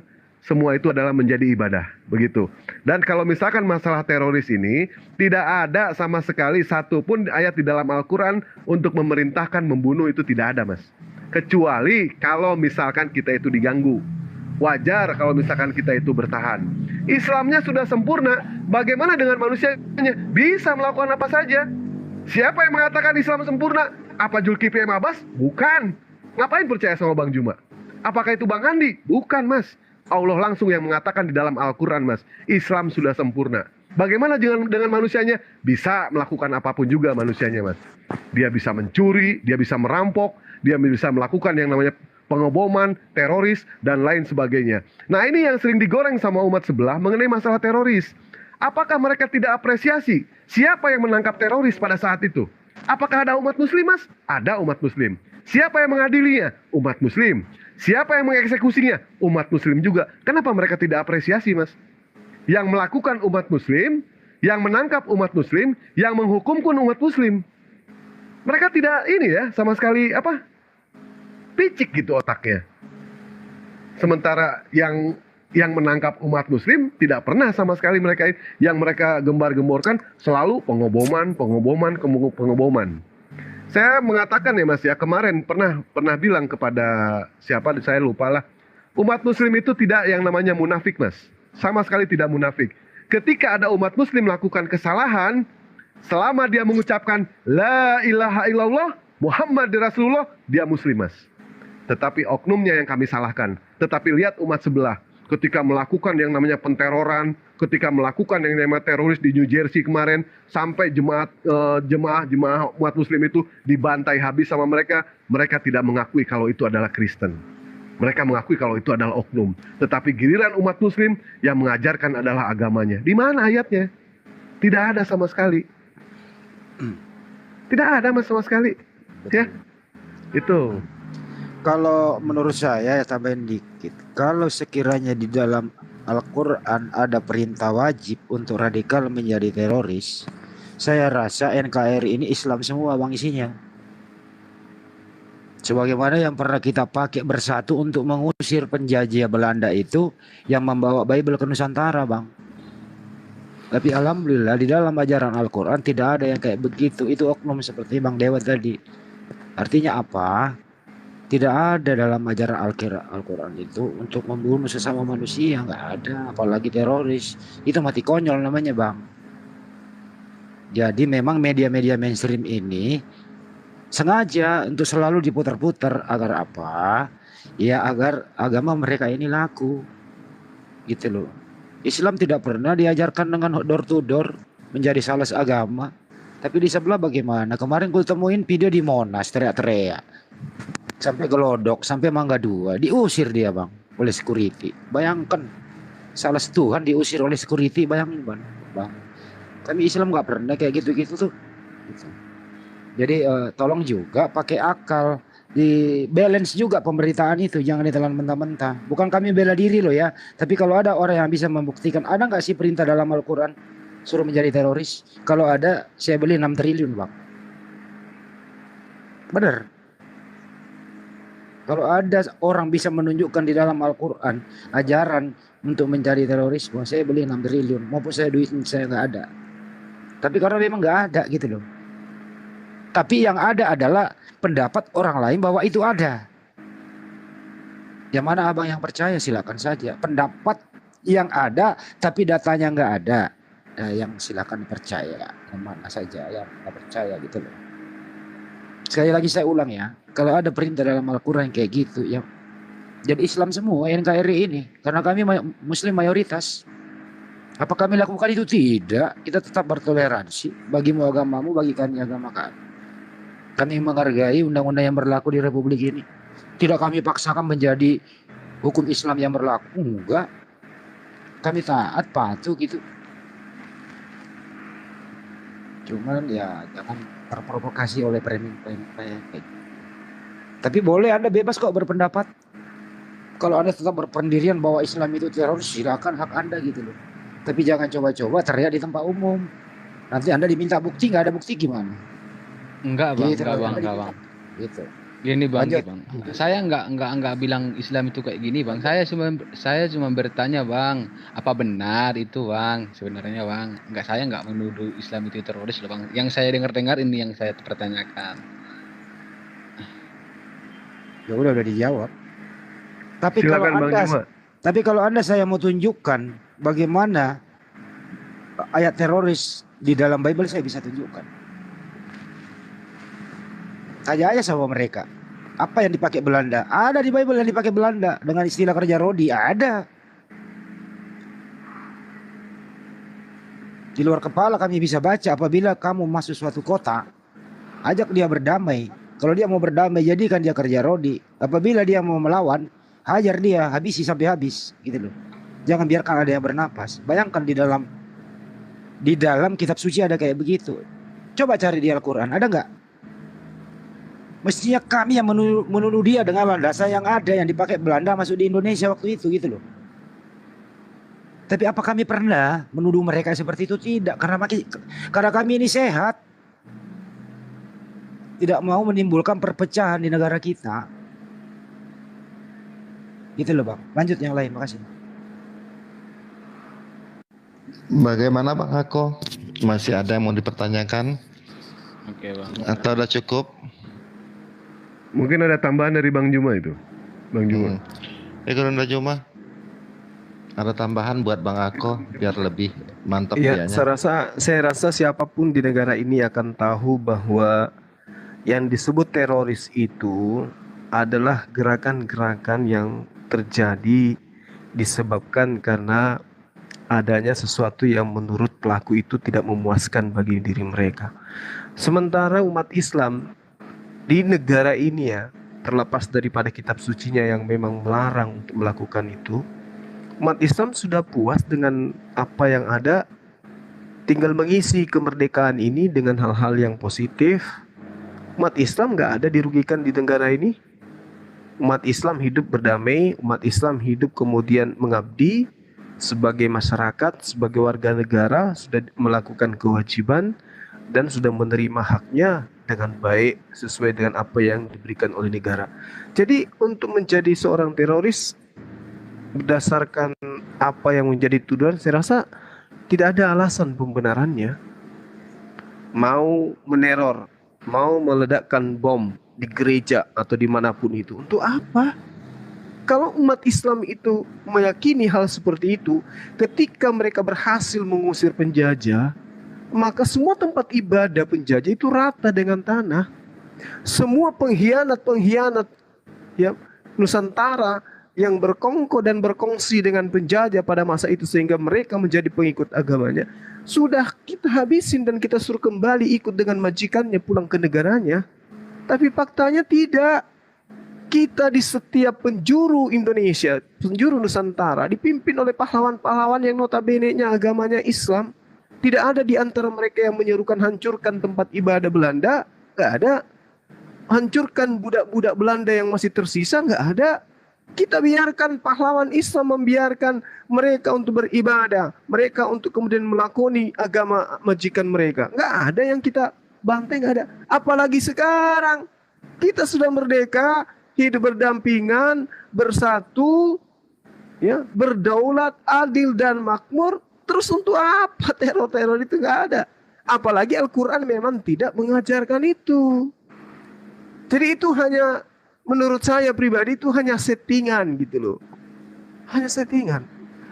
itu adalah menjadi ibadah, begitu. Dan kalau misalkan masalah teroris ini, tidak ada sama sekali satupun ayat di dalam Al-Quran untuk memerintahkan membunuh, itu tidak ada, Mas. Kecuali kalau misalkan kita itu diganggu. Wajar kalau misalkan kita itu bertahan. Islamnya sudah sempurna, bagaimana dengan manusianya? Bisa melakukan apa saja. Siapa yang mengatakan Islam sempurna? Apa Zulkifli M. Abbas? Bukan. Ngapain percaya sama Bang Juma? Apakah itu Bang Andi? Bukan, Mas. Allah langsung yang mengatakan di dalam Al-Quran, Mas. Islam sudah sempurna. Bagaimana dengan manusianya? Bisa melakukan apapun juga manusianya, Mas. Dia bisa mencuri, dia bisa merampok, dia bisa melakukan yang namanya pengeboman, teroris, dan lain sebagainya. Nah, ini yang sering digoreng sama umat sebelah mengenai masalah teroris. Apakah mereka tidak apresiasi siapa yang menangkap teroris pada saat itu? Apakah ada umat muslim, Mas? Ada umat muslim. Siapa yang mengadilinya? Umat muslim. Siapa yang mengeksekusinya? Umat muslim juga. Kenapa mereka tidak apresiasi, Mas? Yang melakukan umat muslim, yang menangkap umat muslim, yang menghukum pun umat muslim. Mereka tidak ini ya, sama sekali picik gitu otaknya. Sementara yang menangkap umat muslim tidak pernah sama sekali yang mereka gembar-gemborkan selalu pengoboman. Saya mengatakan ya, Mas, ya, kemarin pernah bilang kepada siapa, saya lupa lah. Umat muslim itu tidak yang namanya munafik, Mas. Sama sekali tidak munafik. Ketika ada umat muslim melakukan kesalahan, selama dia mengucapkan la ilaha illallah Muhammad Rasulullah, dia muslim, Mas. Tetapi oknumnya yang kami salahkan. Tetapi lihat umat sebelah, ketika melakukan yang namanya penteroran, ketika melakukan yang namanya teroris di New Jersey kemarin, sampai jemaah umat muslim itu dibantai habis sama mereka tidak mengakui kalau itu adalah Kristen. Mereka mengakui kalau itu adalah oknum. Tetapi giliran umat muslim yang mengajarkan adalah agamanya. Di mana ayatnya? Tidak ada sama sekali. Tidak ada, Mas, sama sekali. Ya, itu. Kalau menurut saya, ya tambahin dikit. Kalau sekiranya di dalam Al-Quran ada perintah wajib untuk radikal menjadi teroris, saya rasa NKRI ini Islam semua, Bang, isinya. Sebagaimana yang pernah kita pakai bersatu untuk mengusir penjajah Belanda itu, yang membawa Bible ke Nusantara, Bang. Tapi alhamdulillah di dalam ajaran Al-Quran tidak ada yang kayak begitu. Itu oknum seperti Bang Dewa tadi. Artinya apa? Tidak ada dalam ajaran Al-Quran itu untuk membunuh sesama manusia, nggak ada, apalagi teroris. Itu mati konyol namanya, Bang. Jadi memang media-media mainstream ini sengaja untuk selalu diputar-putar agar apa? Ya agar agama mereka ini laku. Gitu loh. Islam tidak pernah diajarkan dengan door to door menjadi salah agama. Tapi di sebelah bagaimana? Kemarin gue temuin video di Monas teriak-teriak. Sampai Gelodok, sampai Mangga 2, diusir dia, Bang, oleh security. Bayangkan, salah Tuhan diusir oleh security, bayangin, Bang. Kami Islam nggak pernah kayak gitu-gitu tuh. Gitu. Jadi tolong juga pakai akal, di balance juga pemberitaan itu, jangan ditelan mentah-mentah. Bukan kami bela diri loh ya, tapi kalau ada orang yang bisa membuktikan, ada nggak sih perintah dalam Al-Quran suruh menjadi teroris? Kalau ada, saya beli 6 triliun, Bang. Bener. Kalau ada orang bisa menunjukkan di dalam Al-Quran ajaran untuk mencari terorisme, saya beli 6 triliun. Maupun saya duit saya nggak ada. Tapi karena memang nggak ada gitu loh. Tapi yang ada adalah pendapat orang lain bahwa itu ada. Yang mana abang yang percaya silakan saja. Pendapat yang ada tapi datanya nggak ada. Yang silakan percaya. Yang mana saja yang nggak percaya gitu loh. Sekali lagi saya ulang ya, kalau ada perintah dalam Al-Quran kayak gitu ya, jadi Islam semua NKRI ini, karena kami Muslim mayoritas. Apa kami lakukan itu? Tidak, kita tetap bertoleransi. Bagimu agamamu, bagi kami agama kami. Kami menghargai undang-undang yang berlaku di Republik ini. Tidak kami paksakan menjadi hukum Islam yang berlaku, enggak. Kami taat, patuh gitu. Cuman ya jangan terprovokasi oleh framing. Tapi boleh Anda bebas kok berpendapat. Kalau Anda tetap berpendirian bahwa Islam itu teroris, silakan, hak Anda gitu loh. Tapi jangan coba-coba teriak di tempat umum. Nanti Anda diminta bukti, nggak ada bukti gimana? Enggak, Bang, Gitu, enggak, Bang. Gitu. Gini, Bang, Lanjut. Bang. Saya enggak bilang Islam itu kayak gini, Bang. Saya cuma bertanya, Bang, apa benar itu, Bang? Sebenarnya, Bang, saya enggak menuduh Islam itu teroris loh, Bang. Yang saya dengar ini yang saya pertanyakan. Ya udah dijawab. Tapi Silakan kalau Bang Anda, Juma. tapi kalau Anda saya mau tunjukkan bagaimana ayat teroris di dalam Bible, saya bisa tunjukkan. Tanya aja sama mereka. Apa yang dipakai Belanda? Ada di Bible yang dipakai Belanda dengan istilah kerja rodi, ada. Di luar kepala kami bisa baca, apabila kamu masuk suatu kota, ajak dia berdamai. Kalau dia mau berdamai, jadikan dia kerja rodi. Apabila dia mau melawan, hajar dia, habisi sampai habis, gitu loh. Jangan biarkan ada yang bernapas. Bayangkan di dalam kitab suci ada kayak begitu. Coba cari di Al-Quran, ada nggak? Mestinya kami yang menuduh dia dengan landasan yang ada yang dipakai Belanda masuk di Indonesia waktu itu gitu loh. Tapi apa kami pernah menuduh mereka seperti itu? Tidak, karena kami ini sehat. Tidak mau menimbulkan perpecahan di negara kita. Gitu loh, Bang. Lanjut yang lain, makasih. Bagaimana Bang Ako? Masih ada yang mau dipertanyakan? Oke, Bang. Atau udah cukup? Mungkin ada tambahan dari Bang Juma itu. Bang Juma. Kalau Juma, ada tambahan buat Bang Ako biar lebih mantap Iya, dianya. saya rasa siapapun di negara ini akan tahu bahwa yang disebut teroris itu adalah gerakan-gerakan yang terjadi disebabkan karena adanya sesuatu yang menurut pelaku itu tidak memuaskan bagi diri mereka. Sementara umat Islam di negara ini ya, terlepas daripada kitab sucinya yang memang melarang untuk melakukan itu, umat Islam sudah puas dengan apa yang ada, tinggal mengisi kemerdekaan ini dengan hal-hal yang positif. Umat Islam nggak ada dirugikan di negara ini. Umat Islam hidup berdamai, umat Islam hidup kemudian mengabdi sebagai masyarakat, sebagai warga negara, sudah melakukan kewajiban dan sudah menerima haknya dengan baik sesuai dengan apa yang diberikan oleh negara. Jadi untuk menjadi seorang teroris berdasarkan apa yang menjadi tuduhan, saya rasa tidak ada alasan pembenarannya. Mau meneror, mau meledakkan bom, di gereja atau dimanapun itu. Untuk apa? Kalau umat Islam itu meyakini hal seperti itu, ketika mereka berhasil mengusir penjajah, maka semua tempat ibadah penjajah itu rata dengan tanah. Semua pengkhianat-pengkhianat ya Nusantara yang berkongko dan berkongsi dengan penjajah pada masa itu sehingga mereka menjadi pengikut agamanya, sudah kita habisin dan kita suruh kembali ikut dengan majikannya pulang ke negaranya. Tapi faktanya tidak. Kita di setiap penjuru Indonesia, penjuru Nusantara, dipimpin oleh pahlawan-pahlawan yang notabene-nya agamanya Islam. Tidak ada di antara mereka yang menyerukan hancurkan tempat ibadah Belanda, nggak ada. Hancurkan budak-budak Belanda yang masih tersisa, nggak ada. Kita biarkan pahlawan Islam membiarkan mereka untuk beribadah, mereka untuk kemudian melakoni agama majikan mereka. Nggak ada yang kita bantai, nggak ada. Apalagi sekarang kita sudah merdeka, hidup berdampingan, bersatu, ya, berdaulat, adil dan makmur. Terus untuk apa teror-teror itu? Nggak ada. Apalagi Al-Quran memang tidak mengajarkan itu. Jadi itu hanya, menurut saya pribadi itu hanya settingan gitu loh. Hanya settingan.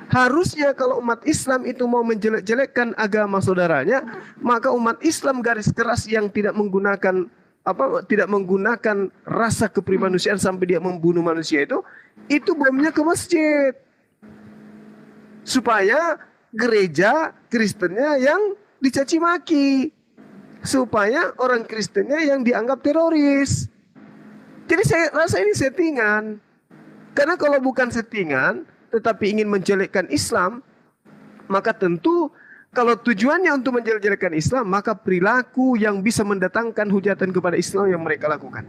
Harusnya kalau umat Islam itu mau menjelek-jelekkan agama saudaranya, maka umat Islam garis keras yang tidak menggunakan rasa keprimanusiaan sampai dia membunuh manusia itu bomnya ke masjid. Supaya gereja Kristennya yang dicaci maki. Supaya orang Kristennya yang dianggap teroris. Jadi saya rasa ini settingan. Karena kalau bukan settingan, tetapi ingin menjelekkan Islam, maka tentu kalau tujuannya untuk menjelek-jelekkan Islam, maka perilaku yang bisa mendatangkan hujatan kepada Islam yang mereka lakukan.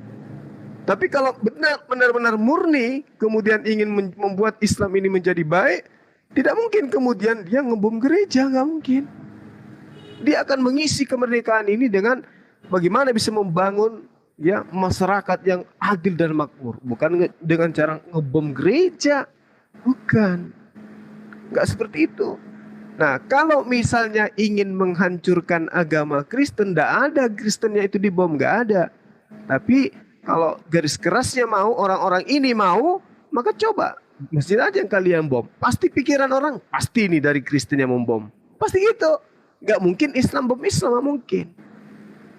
Tapi kalau benar-benar murni, kemudian ingin membuat Islam ini menjadi baik, tidak mungkin kemudian dia ngebom gereja, nggak mungkin. Dia akan mengisi kemerdekaan ini dengan bagaimana bisa membangun ya masyarakat yang adil dan makmur, bukan dengan cara ngebom gereja, bukan, nggak seperti itu. Nah, kalau misalnya ingin menghancurkan agama Kristen, tidak ada Kristennya itu dibom, nggak ada. Tapi kalau garis kerasnya mau, orang-orang ini mau, maka coba masjid aja yang kalian bom. Pasti pikiran orang, pasti ini dari Kristen yang membom. Pasti gitu. Nggak mungkin Islam bom Islam, nggak mungkin.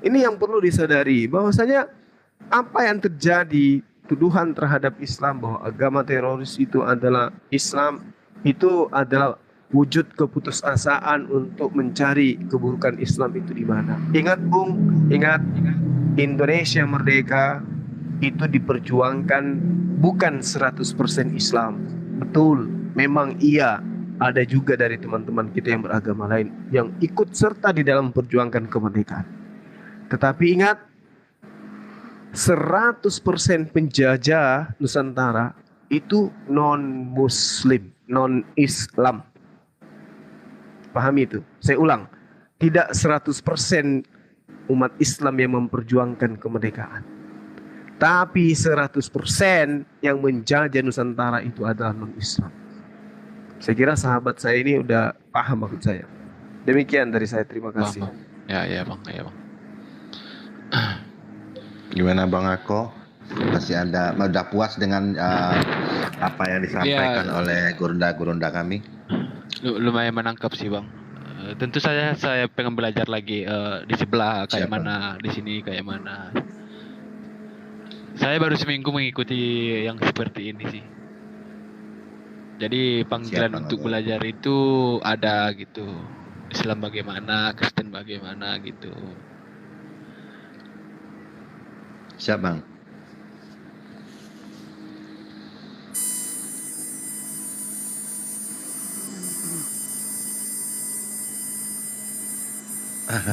Ini yang perlu disadari, bahwasanya apa yang terjadi, tuduhan terhadap Islam bahwa agama teroris itu adalah Islam, itu adalah wujud keputusasaan untuk mencari keburukan Islam itu di mana. Ingat Bung, ingat Indonesia merdeka itu diperjuangkan bukan 100% Islam. Betul, memang iya ada juga dari teman-teman kita yang beragama lain yang ikut serta di dalam memperjuangkan kemerdekaan. Tetapi ingat, 100% penjajah Nusantara itu non-Muslim, non-Islam. Pahami itu. Saya ulang, tidak 100% umat Islam yang memperjuangkan kemerdekaan. Tapi 100% yang menjajah Nusantara itu adalah non-Islam. Saya kira sahabat saya ini udah paham maksud saya. Demikian dari saya, terima kasih. Ya bang. Gimana Bang Ako? Masih udah puas dengan apa yang disampaikan oleh gurunda-gurunda kami? Lumayan menangkap sih bang. Tentu saja saya pengen belajar lagi di sebelah kayak Siapa? mana, di sini kayak mana. Saya baru seminggu mengikuti yang seperti ini sih. Jadi panggilan Siapa, untuk Bang? belajar itu ada gitu. Islam bagaimana, Kristen bagaimana gitu. Siap Bang?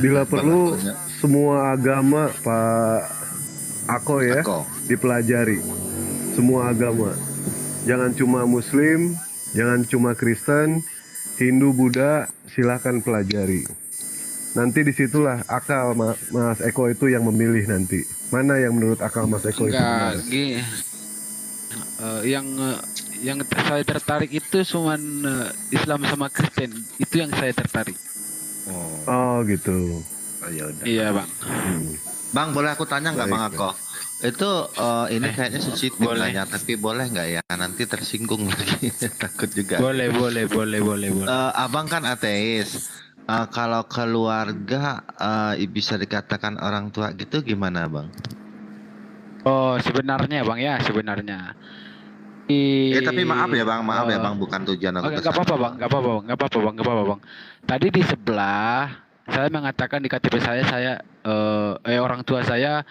Bila perlu semua agama Pak Ako ya Ako. dipelajari. Semua agama. Jangan cuma Muslim, jangan cuma Kristen, Hindu, Buddha, silakan pelajari. Nanti disitulah akal Mas Eko itu yang memilih nanti. Mana yang menurut akal Mas Eko itu? Enggak, yang saya tertarik itu cuma Islam sama Kristen. Itu yang saya tertarik. Oh gitu. Oh, ya udah. Iya bang. Bang, boleh aku tanya nggak Baik, Bang Ako? Itu ini kayaknya sensitif Boleh. nanya, tapi boleh nggak ya? Nanti tersinggung lagi. Takut juga. Boleh. Abang kan ateis. Kalau keluarga bisa dikatakan orang tua gitu gimana, Bang? Oh, sebenarnya Bang ya, sebenarnya. Tapi maaf ya Bang, bukan tujuan aku Oke, ke nggak apa-apa sana. Bang, nggak apa-apa Bang. Tadi di sebelah saya mengatakan di KTP saya orang tua saya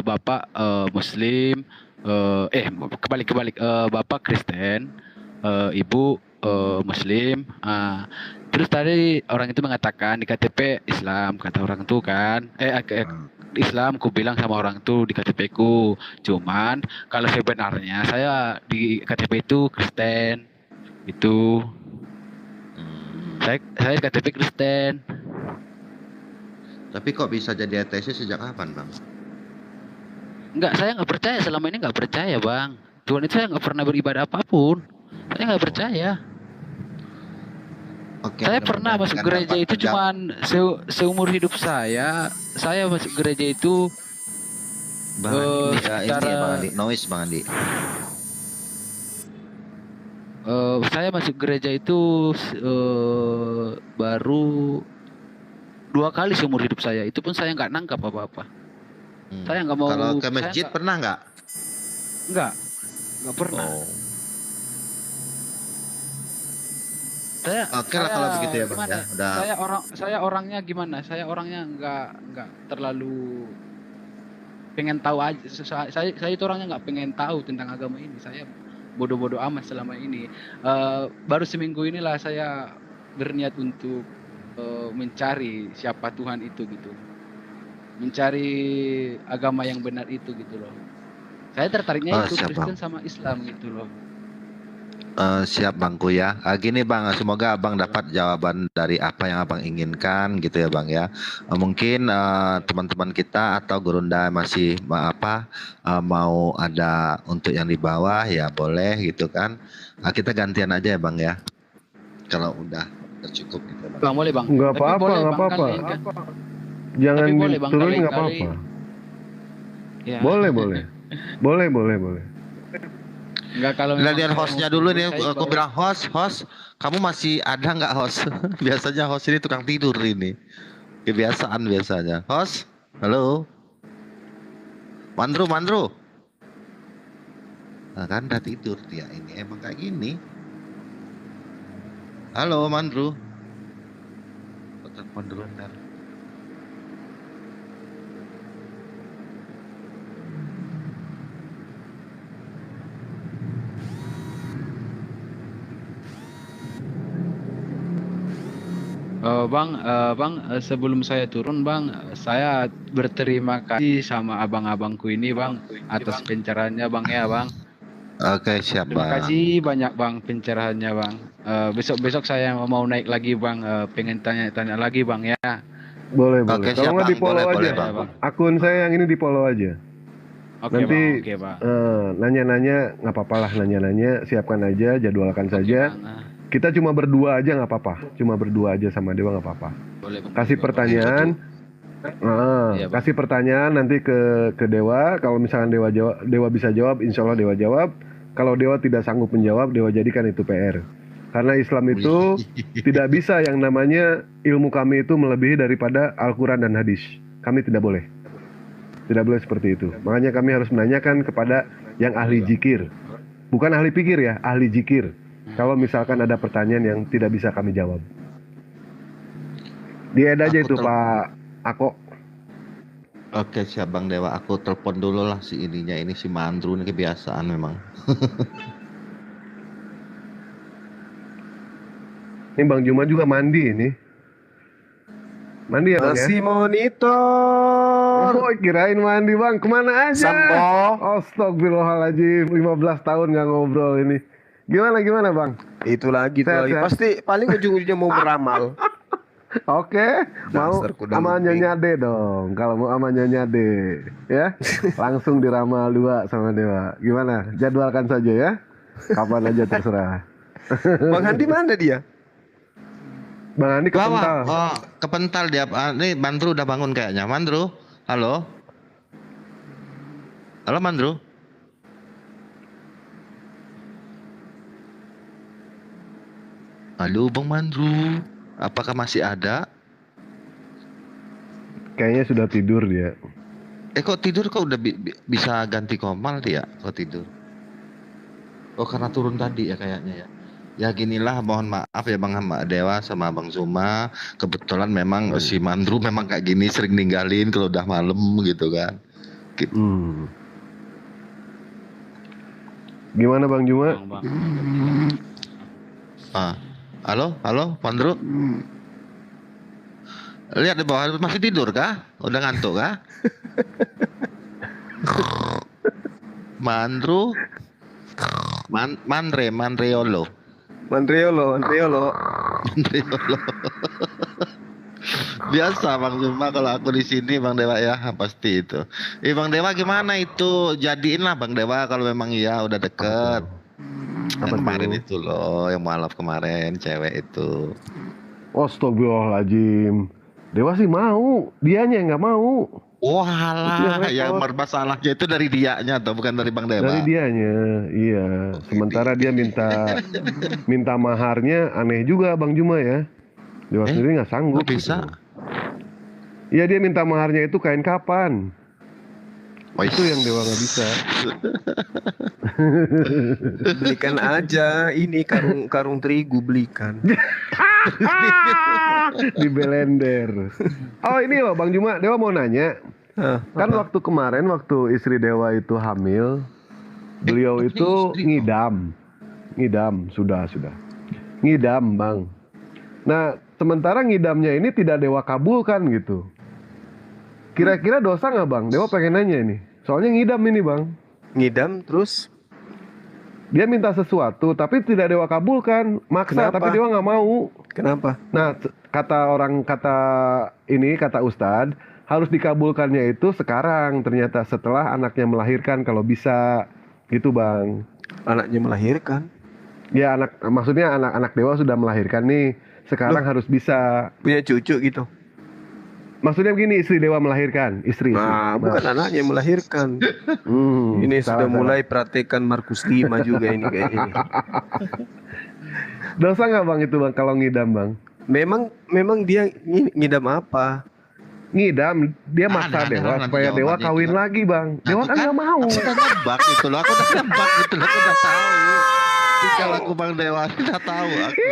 bapak Muslim, kebalik bapak Kristen, ibu Muslim. Terus tadi orang itu mengatakan di KTP Islam, kata orang itu kan, Islam, ku bilang sama orang tuh di KTP ku. Cuman kalau sebenarnya saya di KTP itu Kristen. Itu saya KTP Kristen. Tapi kok bisa jadi ateis sejak kapan, Bang? Enggak, saya nggak percaya, selama ini nggak percaya Bang. Tuhan itu saya nggak pernah beribadah apapun. Saya nggak percaya. Oke, Saya pernah mudah-mudahan masuk kan gereja dapat itu menjawab. cuman seumur hidup saya. Saya masuk gereja itu Bang Andi, ini ya secara Bang Andi, noise Bang Andi. saya masuk gereja itu baru 2 kali seumur hidup saya. Itu pun saya nggak nangkap apa-apa. Saya nggak mau. Kalau ke saya masjid pernah nggak? nggak pernah. Oh. Oke lah Saya kalau begitu ya Bang gimana? ya. Udah. Saya orangnya gimana? Saya orangnya nggak terlalu pengen tahu aja. Saya itu orangnya nggak pengen tahu tentang agama ini. Saya bodoh-bodoh amat selama ini. Baru seminggu inilah saya berniat untuk mencari siapa Tuhan itu gitu. Mencari agama yang benar itu gitu loh. Saya tertariknya itu siap, Kristen Bang. sama Islam gitu loh. Siap Bangku ya. Gini Bang, semoga Abang dapat jawaban dari apa yang Abang inginkan gitu ya Bang ya. Mungkin teman-teman kita atau Gurunda masih mau ada untuk yang di bawah ya boleh gitu kan. Kita gantian aja ya Bang ya. Kalau udah tercukup gitu Bang. Bang boleh Bang. Nggak Tapi apa-apa, boleh, nggak Bang, apa-apa. kalian kan. Jangan Tapi boleh, Bang, diturunin nggak kali-kali. apa-apa. Ya. Boleh. Boleh. Enggak kalau Kita memang lihat saya hostnya mau dulu nih. saya Aku baru- bilang host, kamu masih ada nggak host? Biasanya host ini tukang tidur ini. Kebiasaan biasanya. Host, halo. Mandru. Nah, kan udah tidur dia ini emang kayak gini. Halo Mandru. Telepon dulu ntar. Bang, sebelum saya turun Bang, saya berterima kasih sama abang-abangku ini Bang atas pencerahannya Bang ya Bang. Oke, siap Terima Bang. kasih banyak Bang pencerahannya Bang. Besok saya mau naik lagi Bang, pengen tanya-tanya lagi Bang ya. Boleh. Oke, Kalau siap, nggak Bang. di follow Boleh, aja. Bang. Akun saya yang ini di follow aja. Oke Nanti Bang, oke Bang. nanya-nanya nggak apa-apa lah, nanya-nanya siapkan aja, jadwalkan Oke, saja. Bang. Kita cuma berdua aja nggak apa-apa. Cuma berdua aja sama Dewa nggak apa-apa. Boleh Bang. Kasih pertanyaan. Iya, Bang. Kasih pertanyaan nanti ke Dewa. Kalau misalkan Dewa bisa jawab, insya Allah Dewa jawab. Kalau Dewa tidak sanggup menjawab, Dewa jadikan itu PR. Karena Islam itu tidak bisa yang namanya ilmu kami itu melebihi daripada Al-Quran dan hadis. Kami tidak boleh. Tidak boleh seperti itu. Makanya kami harus menanyakan kepada yang ahli zikir. Bukan ahli pikir ya, ahli zikir. Kalau misalkan ada pertanyaan yang tidak bisa kami jawab. Di-add aja Aku itu Pak Ako. Oke, siap Bang Dewa. Aku telepon dulu lah si ininya. Ini si Mandru ini kebiasaan memang. Ini Bang Juma juga mandi ini. Mandi ya Bang ya? Masih monitor. Oh, kirain mandi Bang. Kemana aja? Sampo. Astagfirullahaladzim. 15 tahun nggak ngobrol ini. Gimana Bang? Itu lagi. Sehat. Pasti paling ujung-ujungnya mau beramal. Oke, mau Dasar kuda sama lumping. Nyonya De dong. Kalau mau sama Nyonya De, ya langsung diramal 2 sama Dewa. Gimana? Jadwalkan saja ya. Kapan aja terserah. Bang Handi mana dia? Bang Andi kepental. Oh, kepental dia. Ini Mandru udah bangun kayaknya. Mandru, halo. Halo Mandru. Halo Bang Mandru. Apakah masih ada? Kayaknya sudah tidur dia. Kok tidur kok udah bisa ganti komal dia kok tidur? Oh karena turun tadi ya kayaknya ya. Ya ginilah, mohon maaf ya Bang Dewa sama Bang Zuma. Kebetulan memang si Mandru memang kayak gini sering ninggalin kalau udah malam gitu kan. Gimana Bang Juma? Bang. Halo Mandru. Lihat di bawah, masih tidur kah? Udah ngantuk kah? Mandru. Mandreolo. Biasa Bang Zuma kalau aku di sini Bang Dewa ya pasti itu. Bang Dewa gimana itu? Jadiin lah Bang Dewa kalau memang iya udah deket. Yang kemarin itu loh, yang mualaf kemarin cewek itu. Astagfirullahaladzim. Dewa sih mau, dianya yang nggak mau. Walah, yang bermasalahnya itu dari dianya atau bukan dari Bang Dewa? Dari dianya, iya. Sementara dia minta maharnya aneh juga Bang Juma ya. Dewa sendiri nggak sanggup. Bisa? Iya dia minta maharnya itu kain kapan. Itu yang Dewa nggak bisa. Belikan aja ini karung terigu, belikan. Di belender. Oh ini loh Bang Juma, Dewa mau nanya. Kan waktu kemarin waktu istri Dewa itu hamil, beliau itu ngidam sudah ngidam Bang. Nah sementara ngidamnya ini tidak Dewa kabulkan gitu. Kira-kira dosa nggak Bang? Dewa pengen nanya ini. Soalnya ngidam ini Bang. Ngidam terus dia minta sesuatu tapi tidak Dewa kabulkan, maksa. Kenapa? Tapi Dewa nggak mau. Kenapa? Nah kata Ustadz harus dikabulkannya itu sekarang, ternyata setelah anaknya melahirkan kalau bisa gitu Bang. Anaknya melahirkan? Ya maksudnya anak Dewa sudah melahirkan nih, sekarang harus bisa Punya cucu gitu? Maksudnya begini, istri Dewa melahirkan, istri. Bukan anaknya melahirkan. Ini sudah mulai praktekan Markus 5 juga ini kayaknya. Dosa nggak Bang itu Bang kalau ngidam Bang? Memang dia ngidam apa? Ngidam, dia maksa Dewa supaya Dewa kawin lagi Bang. Dewa kan nggak mau. Aku udah nebak gitu loh, aku udah tahu. Kalau aku Bang Dewa udah tahu aku.